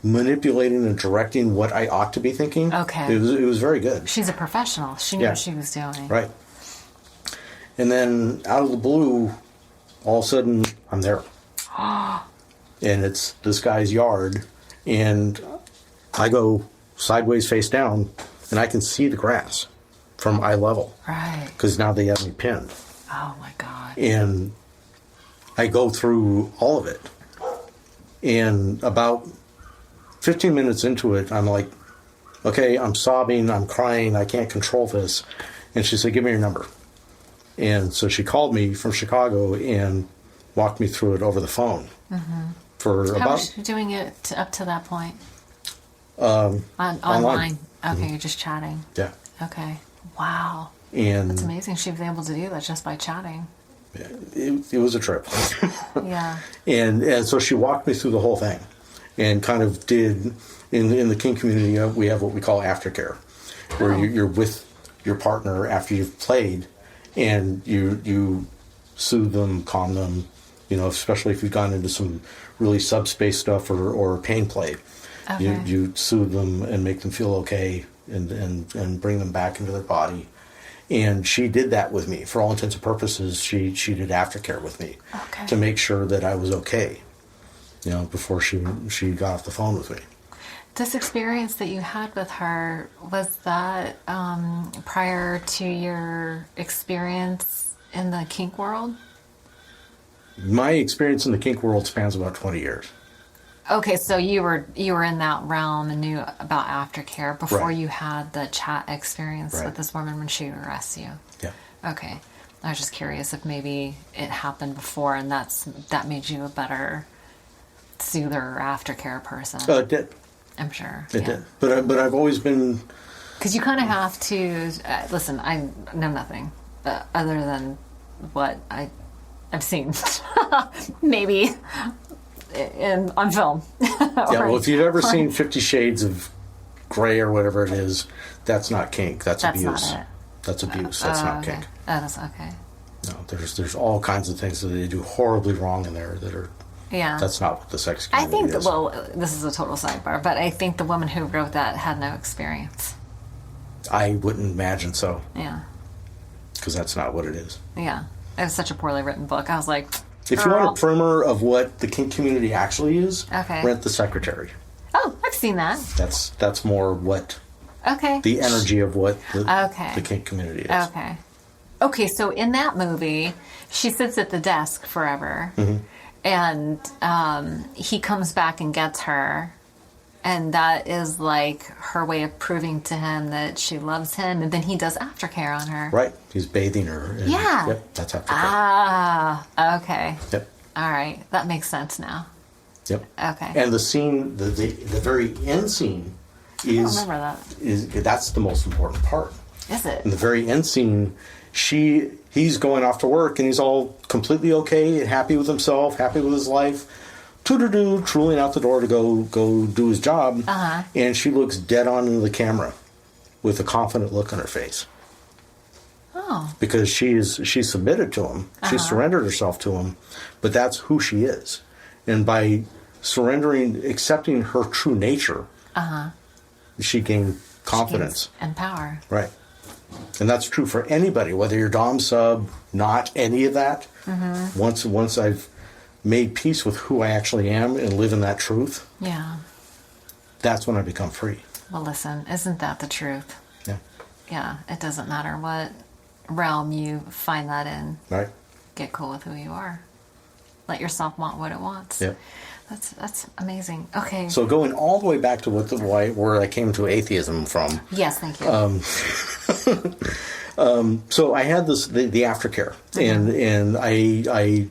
manipulating and directing what I ought to be thinking. Okay. It was very good. She's a professional. She knew Yeah. what she was doing. Right. And then out of the blue, all of a sudden, I'm there. And it's this guy's yard, and I go sideways face down, and I can see the grass from eye level. Right. Because now they have me pinned. Oh, my God. And I go through all of it. And about 15 minutes into it, I'm like, okay, I'm sobbing, I'm crying, I can't control this. And she said, "Give me your number." And so she called me from Chicago and walked me through it over the phone. For How about was she doing it up to that point? Online. Okay, you're just chatting. yeah. Okay. Wow. And It's amazing she was able to do that just by chatting. it was a trip. Yeah. And so she walked me through the whole thing, and kind of did in the kink community. We have what we call aftercare, where you're with your partner after you've played, and you soothe them, calm them. Especially if you've gone into some really subspace stuff or pain play, Okay. you soothe them and make them feel okay, and bring them back into their body. And she did that with me. For all intents and purposes, she did aftercare with me Okay. to make sure that I was okay, before she got off the phone with me. This experience that you had with her, was that prior to your experience in the kink world? My experience in the kink world spans about 20 years. Okay, so you were in that realm and knew about aftercare before Right. you had the chat experience Right. with this woman when she arrests you. Yeah. Okay. I was just curious if maybe it happened before and that made you a better soother or aftercare person. It did. I'm sure. It did. But I've always been... Because you kind of have to... listen, I know nothing other than what I've seen. Maybe on film. Yeah, well, if you've ever seen 50 Shades of Grey or whatever it is, that's not kink. That's abuse. Not it. That's abuse. That's not okay. kink. That's okay. No, there's all kinds of things that they do horribly wrong in there that are... Yeah. That's not what the sex I community think, is. well, this is a total sidebar, but I think the woman who wrote that had no experience. I wouldn't imagine so, Yeah. because that's not what it is. Yeah. It was such a poorly written book. I was like, If you want a primer of what the kink community actually is, Okay. rent The Secretary. oh, I've seen that. That's more what Okay. the energy of what Okay. the kink community is. Okay. Okay, so in that movie, she sits at the desk forever, and he comes back and gets her, and that is like her way of proving to him that she loves him, and then he does aftercare on her. Right. He's bathing her. And, Yeah. Yep, that's aftercare. Ah, okay. Yep. All right, that makes sense now. Yep. Okay. And the scene, the very end scene I don't is remember that. that's the most important part. Is it? In the very end scene, he's going off to work and he's all completely okay and happy with himself, happy with his life, trolling out the door to go do his job, and she looks dead on into the camera with a confident look on her face. Oh. Because she submitted to him, she surrendered herself to him, but that's who she is, and by accepting her true nature, she gained confidence And power. Right. And that's true for anybody, whether you're dom, sub, not any of that. Once I've made peace with who I actually am and live in that truth, Yeah. that's when I become free. Well, listen, isn't that the truth? Yeah. Yeah, it doesn't matter what realm you find that in. Right? Get cool with who you are. Let yourself want what it wants. Yeah. That's amazing. Okay. So going all the way back to where I came to atheism from. Yes, thank you. So I had the aftercare, and I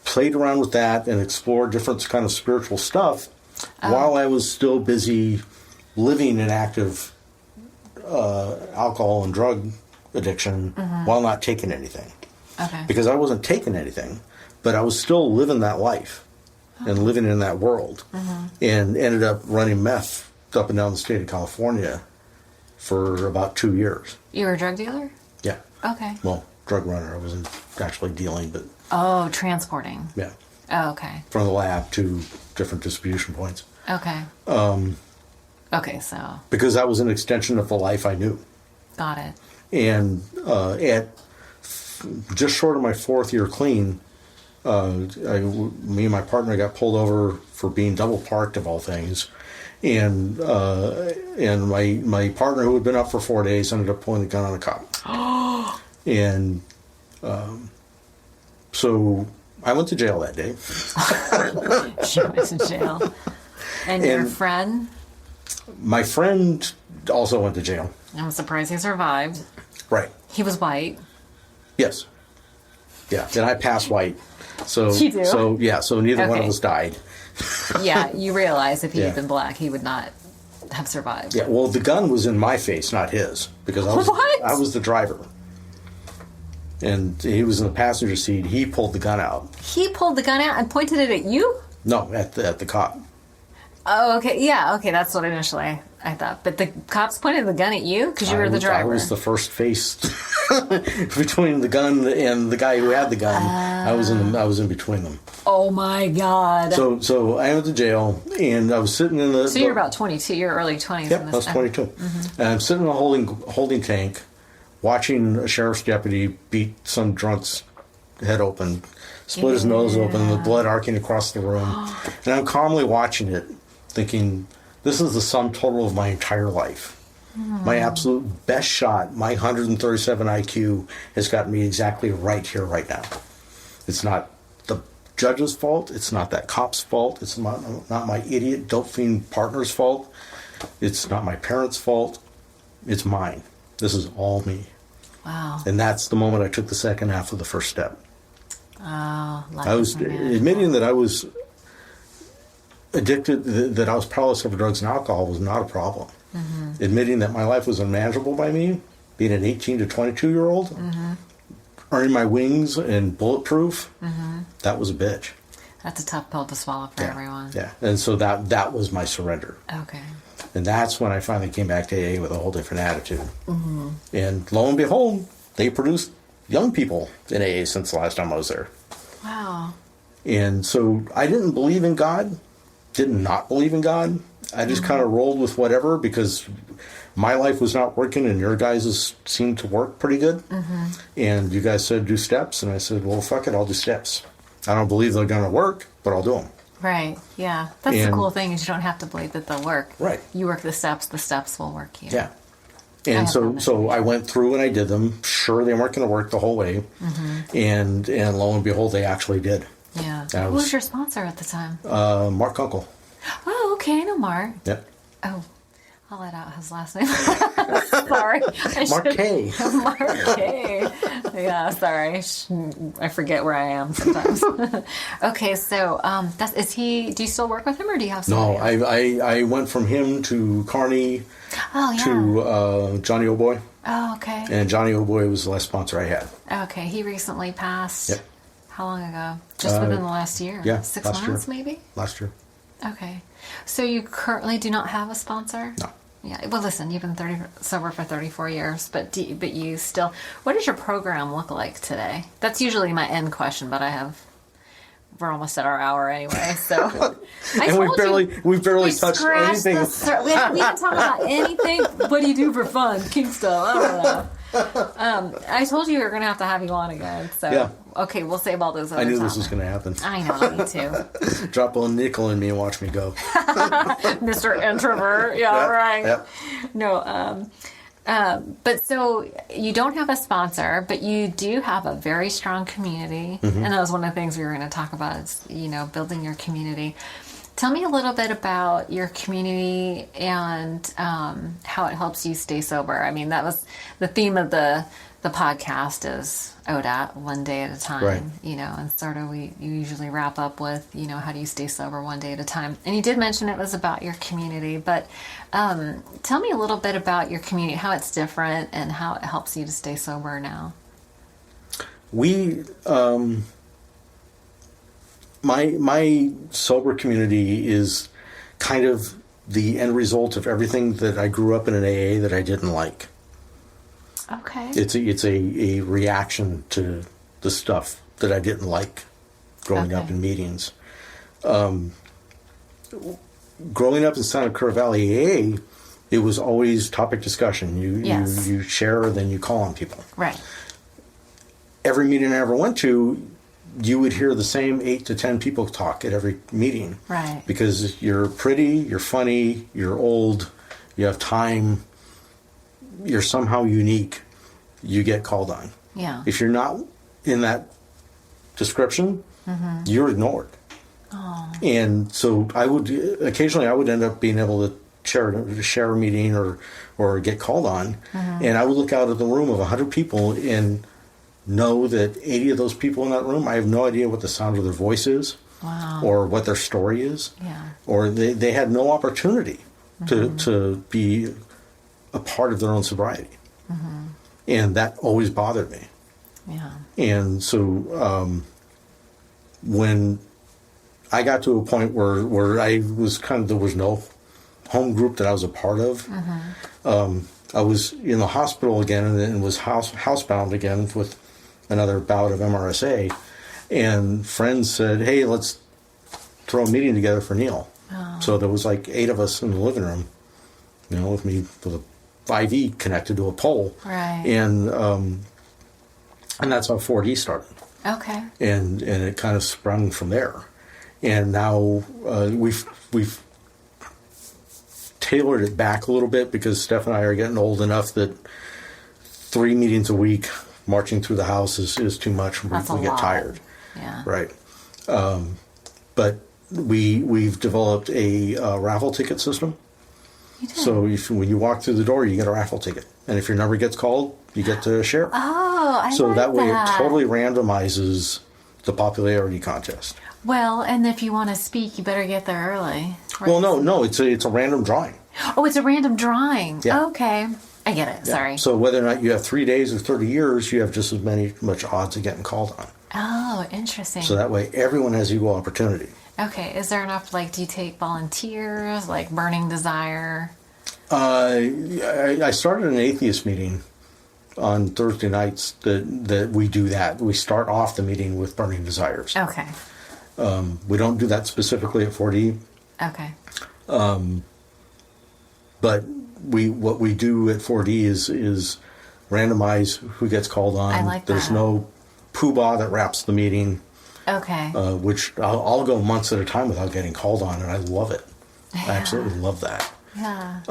played around with that and explored different kind of spiritual stuff while I was still busy living an active alcohol and drug addiction while not taking anything. Okay. Because I wasn't taking anything, but I was still living that life and living in that world, and ended up running meth up and down the state of California for about 2 years. You were a drug dealer? Yeah. Okay. Well, drug runner. I wasn't actually dealing, but Oh, transporting. yeah, Oh, okay. from the lab to different distribution points. Okay. Okay, so Because that was an extension of the life I knew. got it. And at just short of my 4th year clean, me and my partner got pulled over for being double parked, of all things, and my partner, who had been up for 4 days, ended up pulling the gun on a cop. And so I went to jail that day. She went to jail. And your And- friend? My friend also went to jail. I'm surprised he survived. Right. He was white. Yes. Yeah. And I passed white. So You do? So yeah. So neither one of Okay. us died. Yeah, you realize if he had Yeah. been black, he would not have survived. Yeah. Well, the gun was in my face, not his, because What? I was the driver, and he was in the passenger seat. He pulled the gun out. He pulled the gun out and pointed it at you? No, at the cop. Oh, okay. Yeah, okay. That's what initially I thought. But the cops pointed the gun at you because you were the driver. I was the first face between the gun and the guy who had the gun. I was in between them. Oh, my God. So I went to jail, and I was sitting in the. So you're about 22. You're early 20s. Yep, in I this was 22. Mm-hmm. And I'm sitting in a holding tank, watching a sheriff's deputy beat some drunk's head open, split his nose open, the blood arcing across the room, and I'm calmly watching it, thinking, this is the sum total of my entire life. My absolute best shot, my 137 IQ, has gotten me exactly right here, right now. It's not the judge's fault. It's not that cop's fault. It's not my idiot dope fiend partner's fault. It's not my parents' fault. It's mine. This is all me. Wow. And that's the moment I took the second half of the first step. Oh, I was admitting that I was addicted, that I was powerless over drugs and alcohol was not a problem. Mm-hmm. Admitting that my life was unmanageable by me, being an 18 to 22-year-old, mm-hmm. earning my wings and bulletproof, mm-hmm. that was a bitch. That's a tough pill to swallow for everyone. Yeah, and so that was my surrender. Okay. And that's when I finally came back to AA with a whole different attitude. Mm-hmm. And lo and behold, they produced young people in AA since the last time I was there. Wow. And so I didn't believe in God, did not believe in God. I just kind of rolled with whatever because my life was not working and your guys' seemed to work pretty good. Mm-hmm. And you guys said do steps. And I said, well, fuck it, I'll do steps. I don't believe they're going to work, but I'll do them. Right, yeah. That's the cool thing is you don't have to believe that they'll work. Right. You work the steps will work you. Yeah. And so I went through and I did them. Sure, they weren't going to work the whole way. Mm-hmm. And lo and behold, they actually did. Yeah. Who was your sponsor at the time? Mark Kunkel. Oh, okay. I know Mark. Yep. Oh, I'll let out his last name. Sorry. Mark K. Mark K. Yeah, sorry. I forget where I am sometimes. Okay, so do you still work with him or do you have somebody else? I went from him to Carney to Johnny O'Boy. Oh, okay. And Johnny O'Boy was the last sponsor I had. Okay, he recently passed. Yep. How long ago? Just within the last year? Yeah. 6 months maybe? Last year. Okay. So you currently do not have a sponsor? No. Yeah. Well, listen, you've been sober for 34 years, but you still... What does your program look like today? That's usually my end question, but we're almost at our hour anyway, so... And we've barely touched anything. We haven't talked about anything. What do you do for fun? King stuff. I don't know. I told you we were going to have you on again, so... Yeah. Okay, we'll save all those other I knew topics. this was going to happen. I know, me too. Drop a nickel in me and watch me go. Mr. Introvert. Yeah, yep, right. Yep. No, but so you don't have a sponsor, but you do have a very strong community. Mm-hmm. And that was one of the things we were going to talk about is, building your community. Tell me a little bit about your community and how it helps you stay sober. I mean, that was the theme of the podcast is ODAT, one day at a time, right. And sort of you usually wrap up with, how do you stay sober one day at a time? And you did mention it was about your community, but tell me a little bit about your community, how it's different and how it helps you to stay sober now. We, my sober community is kind of the end result of everything that I grew up in an AA that I didn't like. Okay. It's a reaction to the stuff that I didn't like growing up in meetings. Growing up in Santa Cruz Valley AA, it was always topic discussion. You share, then you call on people. Right. Every meeting I ever went to, you would hear the same 8 to 10 people talk at every meeting. Right. Because you're pretty, you're funny, you're old, you have time, you're somehow unique, you get called on. Yeah. If you're not in that description, you're ignored. Oh. And so occasionally I would end up being able to share a meeting or get called on. And I would look out at the room of 100 people and know that 80 of those people in that room, I have no idea what the sound of their voice is. Wow. Or what their story is. Yeah. Or they had no opportunity to be a part of their own sobriety. And that always bothered me. Yeah. And so when I got to a point where I was there was no home group that I was a part of, I was in the hospital again and was housebound again with another bout of MRSA. And friends said, hey, let's throw a meeting together for Neil. Oh. So there was like 8 of us in the living room, with me with a IV connected to a pole. Right. And that's how 4D started. Okay. And it kind of sprung from there. And now we've tailored it back a little bit because Steph and I are getting old enough that 3 meetings a week marching through the house is too much. We get tired. Yeah. Right. But we've developed a raffle ticket system. So when you walk through the door, you get a raffle ticket. And if your number gets called, you get to share. Oh, I So like that way that. it totally randomizes the popularity contest. Well, and if you want to speak, you better get there early. Well, no, it's a random drawing. Oh, it's a random drawing. Yeah. Okay. I get it. Yeah. Sorry. So whether or not you have 3 days or 30 years, you have just as much odds of getting called on. Oh, interesting. So that way everyone has equal opportunity. Okay. Is there enough, do you take volunteers, like Burning Desire? I started an atheist meeting on Thursday nights that we do that. We start off the meeting with burning desires. Okay. We don't do that specifically at 4D. Okay. But what we do at 4D is randomize who gets called on. I like There's that. no poobah that wraps the meeting, Okay. which I'll go months at a time without getting called on, and I love it. I absolutely love that. Yeah.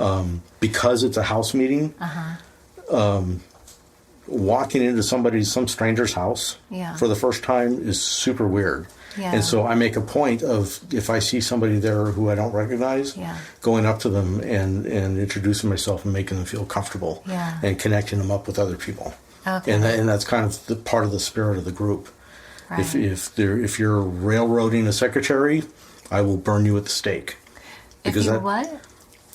Because it's a house meeting, walking into some stranger's house Yeah. for the first time is super weird. Yeah. And so I make a point of, if I see somebody there who I don't recognize, Yeah. going up to them and introducing myself and making them feel comfortable, Yeah. and connecting them up with other people. Okay. And that's kind of the part of the spirit of the group. Right. If you're railroading a secretary, I will burn you at the stake. If you what?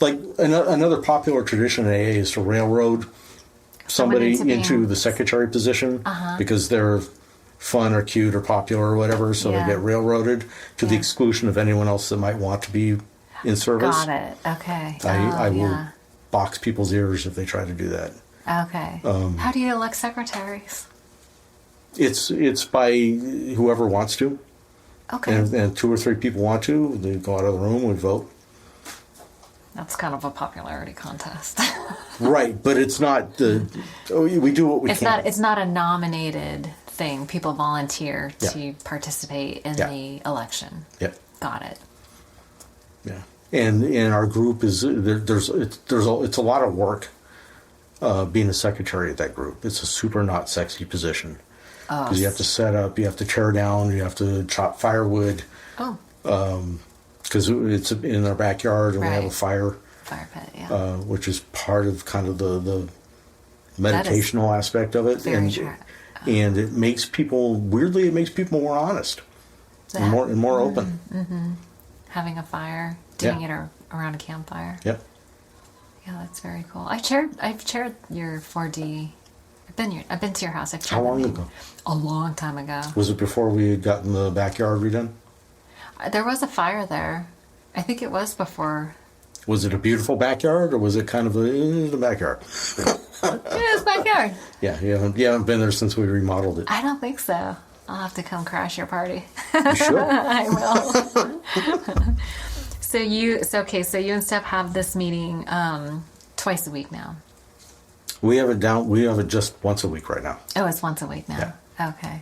Like another popular tradition in AA is to railroad somebody Someone into being- into the secretary position because they're fun or cute or popular or whatever, so Yeah. they get railroaded to the Yeah. exclusion of anyone else that might want to be in service. Got it. Okay. I will Yeah. box people's ears if they try to do that. Okay. How do you elect secretaries? It's by whoever wants to, Okay. and 2 or 3 people want to, they go out of the room and vote. That's kind of a popularity contest. Right, but it's not we do what we can. It's not a nominated thing. People volunteer Yeah. to participate in Yeah. the election. Yep. Got it. Yeah, and our group is it's a lot of work being a secretary of that group. It's a super not sexy position because you have to set up, you have to tear down, you have to chop firewood Oh, because it's in our backyard and we have a Right. fire, fire pit. Yeah. which is part of kind of the meditational aspect of it, very and true. and it makes people more honest and more open. Having a fire, doing Yeah. it around a campfire. Yep. Yeah, that's very cool. I've chaired your 4D. I've been to your house. I've chaired How the long meeting. ago? A long time ago. Was it before we had gotten the backyard redone? There was a fire there. I think it was before. Was it a beautiful backyard, or was it kind of the backyard? Yeah, it was backyard. Yeah, you haven't been there since we remodeled it. I don't think so. I'll have to come crash your party. You should. I will. So you and Steph have this meeting twice a week now. We have it just once a week right now, Oh, it's once a week now. Okay.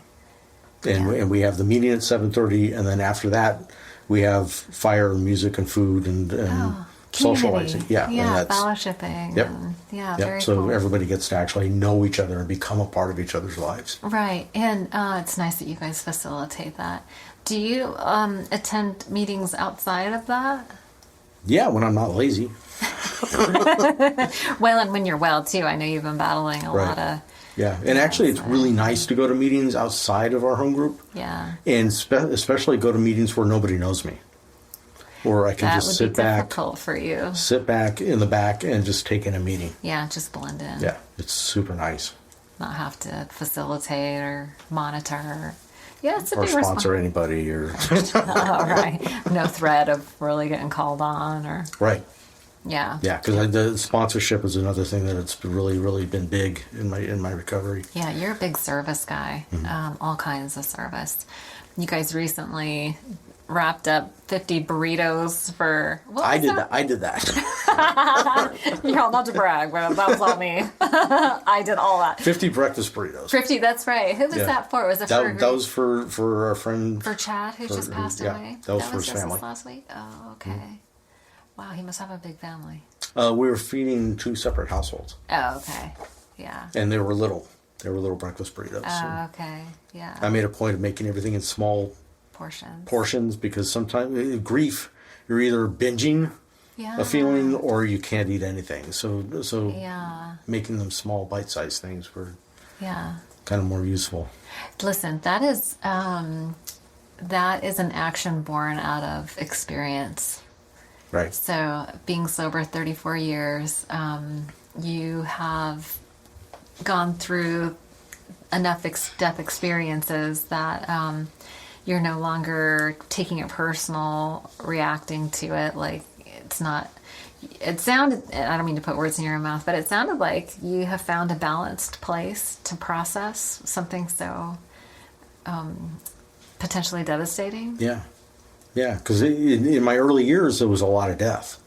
and we have the meeting at 7:30, and then after that, we have fire, and music, and food, and socializing. Community. Yeah, and Yeah, that's, fellowshipping. Yep. And, yeah, yep. very So cool. everybody gets to actually know each other and become a part of each other's lives. Right, and it's nice that you guys facilitate that. Do you attend meetings outside of that? Yeah, when I'm not lazy. Well, and when you're well too. I know you've been battling a lot of. Yeah, and actually, it's really nice to go to meetings outside of our home group. Yeah. And especially go to meetings where nobody knows me, where I can That just would sit be back difficult for you. in the back and just take in a meeting. Yeah, just blend in. Yeah, it's super nice. Not have to facilitate or monitor. Yeah, it's a Or big sponsor anybody, or All right. No threat of really getting called on or right. yeah. Yeah, because the sponsorship is another thing that it's really been big in my recovery. Yeah, you're a big service guy. All kinds of service. You guys recently wrapped up 50 burritos for. I did that. Yeah, not to brag, but that was all me. I did all that. 50 breakfast burritos. 50. That's right. Who was Yeah. that for? Was it That was for our friend. for Chad who just passed yeah, away? that was for his just family. this last week. Oh, okay. Wow, he must have a big family. We were feeding 2 separate households, Oh, okay. Yeah. and they were little. They were little breakfast burritos. Oh, okay. Yeah. I made a point of making everything in small Portions, because sometimes grief, you're either binging a feeling or you can't eat anything. So making them small bite-sized things were kind of more useful. Listen, that is an action born out of experience. Right. So being sober 34 years, you have gone through enough death experiences that you're no longer taking it personal, reacting to it like it's not. It sounded, I don't mean to put words in your mouth, but it sounded like you have found a balanced place to process something so potentially devastating. Yeah, because in my early years, there was a lot of death.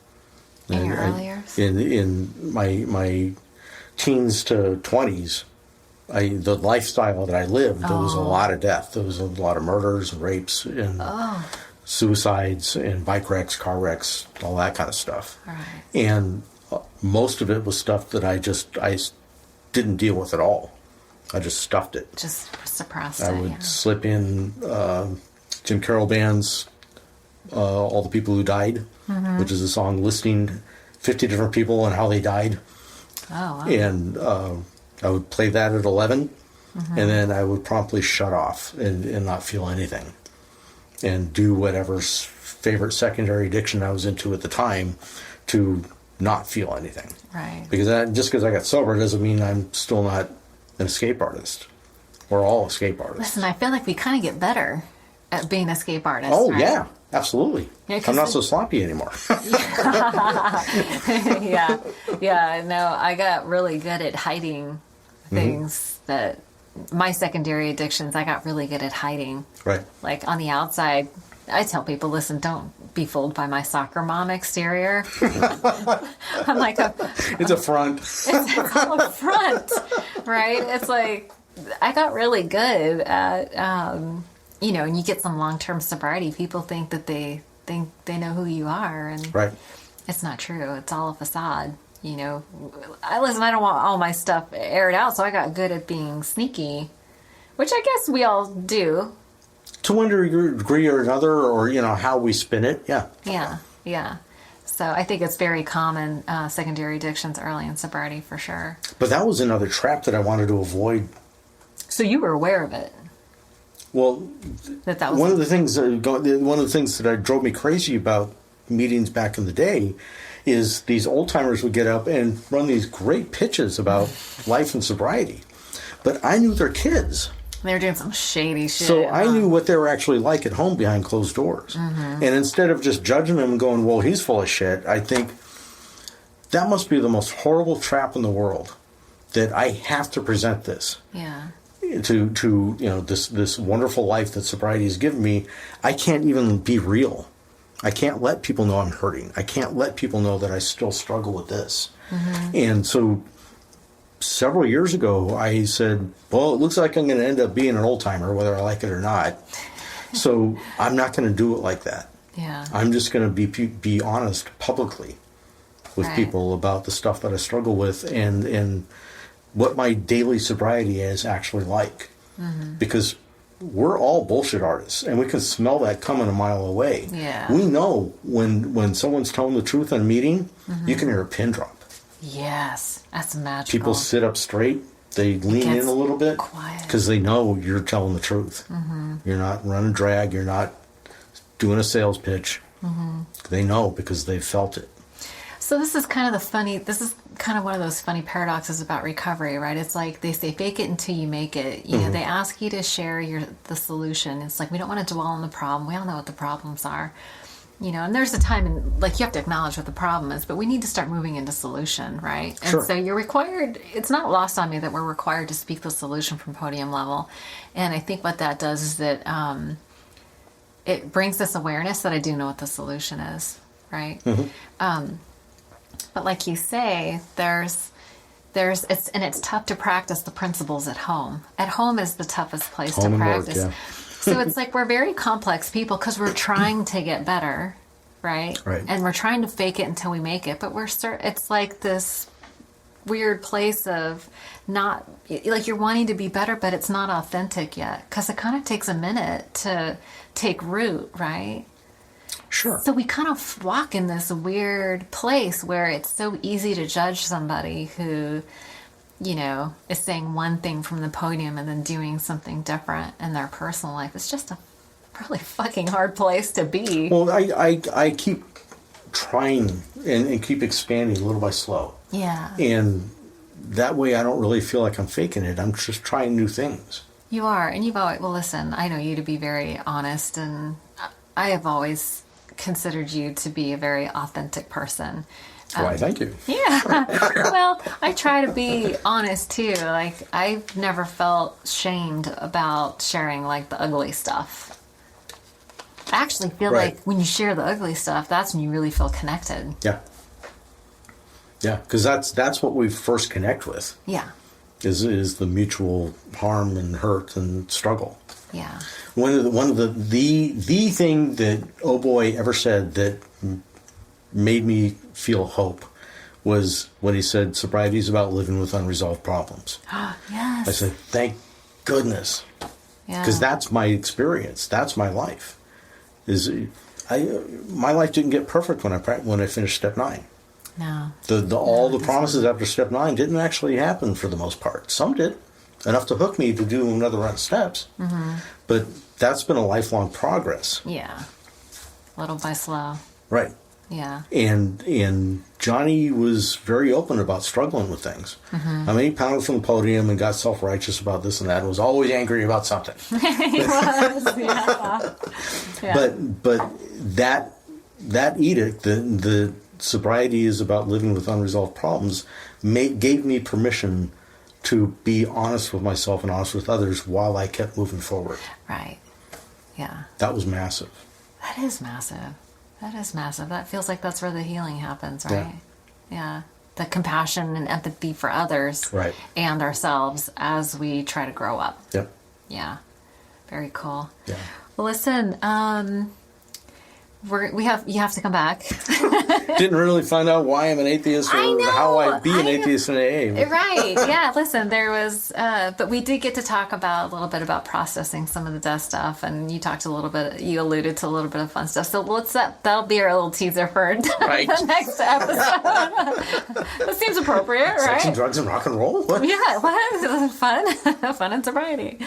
In your early years? In my teens to 20s, the lifestyle that I lived, there was a lot of death. There was a lot of murders and rapes and suicides and bike wrecks, car wrecks, all that kind of stuff. Right. And most of it was stuff that I didn't deal with at all. I just stuffed it. Just suppressed I would slip in Jim Carroll Band's All the People Who Died, which is a song listing 50 different people and how they died. Oh, wow. And I would play that at 11, and then I would promptly shut off and not feel anything. And do whatever favorite secondary addiction I was into at the time to not feel anything. Right. Because just because I got sober doesn't mean I'm still not an escape artist. We're all escape artists. Listen, I feel like we kind of get better at being escape artists. Oh, right? Yeah, absolutely. Yeah, I'm not so sloppy anymore. Yeah, no, I got really good at hiding things that... My secondary addictions, I got really good at hiding. Right. Like on the outside, I tell people, listen, don't be fooled by my soccer mom exterior. I'm like, it's a front. It's all a front, right? It's like, I got really good at, and you get some long-term sobriety. People think that they know who you are, and right. It's not true. It's all a facade. I don't want all my stuff aired out, so I got good at being sneaky, which I guess we all do. To one degree or another, or, how we spin it, yeah. Yeah. So I think it's very common, secondary addictions early in sobriety, for sure. But that was another trap that I wanted to avoid. So you were aware of it? Well, that was one of the things that drove me crazy about meetings back in the day is these old timers would get up and run these great pitches about life and sobriety. But I knew their kids. They were doing some shady shit. So I knew what they were actually like at home behind closed doors. And instead of just judging them and going, well, he's full of shit, I think that must be the most horrible trap in the world, that I have to present this. Yeah. To this wonderful life that sobriety has given me. I can't even be real. I can't let people know I'm hurting. I can't let people know that I still struggle with this. And so several years ago, I said, well, it looks like I'm going to end up being an old-timer, whether I like it or not. So I'm not going to do it like that. Yeah. I'm just going to be honest publicly with people about the stuff that I struggle with and what my daily sobriety is actually like. Because we're all bullshit artists, and we can smell that coming a mile away. Yeah. We know when someone's telling the truth in a meeting, you can hear a pin drop. Yes, that's magical. People sit up straight, they lean in a little bit, because they know you're telling the truth. You're not running drag, you're not doing a sales pitch. They know because they've felt it. So this is kind of one of those funny paradoxes about recovery, right? It's like they say, fake it until you make it. You know, they ask you to share the solution. It's like, we don't want to dwell on the problem. We all know what the problems are. And there's a time you have to acknowledge what the problem is, but we need to start moving into solution, right? Sure. And so you're required, it's not lost on me that we're required to speak the solution from podium level. And I think what that does is that it brings this awareness that I do know what the solution is, right? But like you say, it's tough to practice the principles at home. At home is the toughest place to practice. Work, yeah. So it's like we're very complex people because we're trying to get better, right? Right. And we're trying to fake it until we make it. But it's like this weird place of not, like you're wanting to be better, but it's not authentic yet. Because it kind of takes a minute to take root, right? Sure. So we kind of walk in this weird place where it's so easy to judge somebody who, you know, is saying one thing from the podium and then doing something different in their personal life. It's just a really fucking hard place to be. Well, I keep trying and keep expanding little by slow. Yeah. And that way I don't really feel like I'm faking it. I'm just trying new things. You are. And you've always, well, listen, I know you to be very honest, and I have always considered you to be a very authentic person. Why, thank you. Yeah. Well, I try to be honest too. Like, I've never felt shamed about sharing like the ugly stuff. I actually feel Right. like when you share the ugly stuff, that's when you really feel connected. Yeah. Yeah, because that's what we first connect with. Yeah. Is the mutual harm and hurt and struggle. Yeah. One of the thing that Oh Boy ever said that made me feel hope was when he said sobriety is about living with unresolved problems. Yes. I said, thank goodness, Yeah. because that's my experience. That's my life. My life didn't get perfect when I finished step 9. No. All the promises after step 9 didn't actually happen for the most part. Some did, enough to hook me to do another run of steps. Mm-hmm. But that's been a lifelong progress. Yeah. Little by slow. Right. Yeah. And Johnny was very open about struggling with things. Mm-hmm. I mean, he pounded from the podium and got self-righteous about this and that, and was always angry about something. He was, yeah. Yeah. But that edict, the sobriety is about living with unresolved problems, gave me permission to be honest with myself and honest with others while I kept moving forward. Right. Yeah. That was massive. That is massive. That is massive. That feels like that's where the healing happens, right? Yeah. The compassion and empathy for others, Right, and ourselves as we try to grow up. Yep. Yeah. Very cool. Yeah. Well, listen, you have to come back. Didn't really find out why I'm an atheist or how I'd be an atheist in AA. Right. Yeah. Listen, there was, but we did get to talk about a little bit about processing some of the death stuff, and you alluded to a little bit of fun stuff. So that'll be our little teaser for Right. the next episode. That seems appropriate, right? Sex and drugs and rock and roll? What? Yeah, what? Fun and sobriety.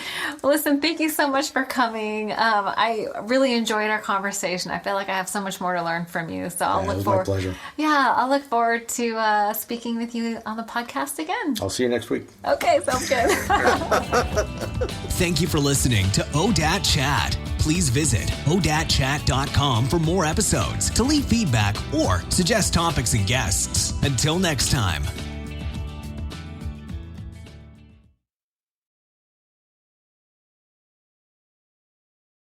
Well, listen, thank you so much for coming. I really enjoyed our conversation. I feel like I have so much more to learn from you. So I'll look forward. My pleasure. Yeah, I'll look forward to speaking with you on the podcast again. I'll see you next week. Okay, sounds good. Thank you for listening to ODAT Chat. Please visit odatchat.com for more episodes, to leave feedback or suggest topics and guests. Until next time.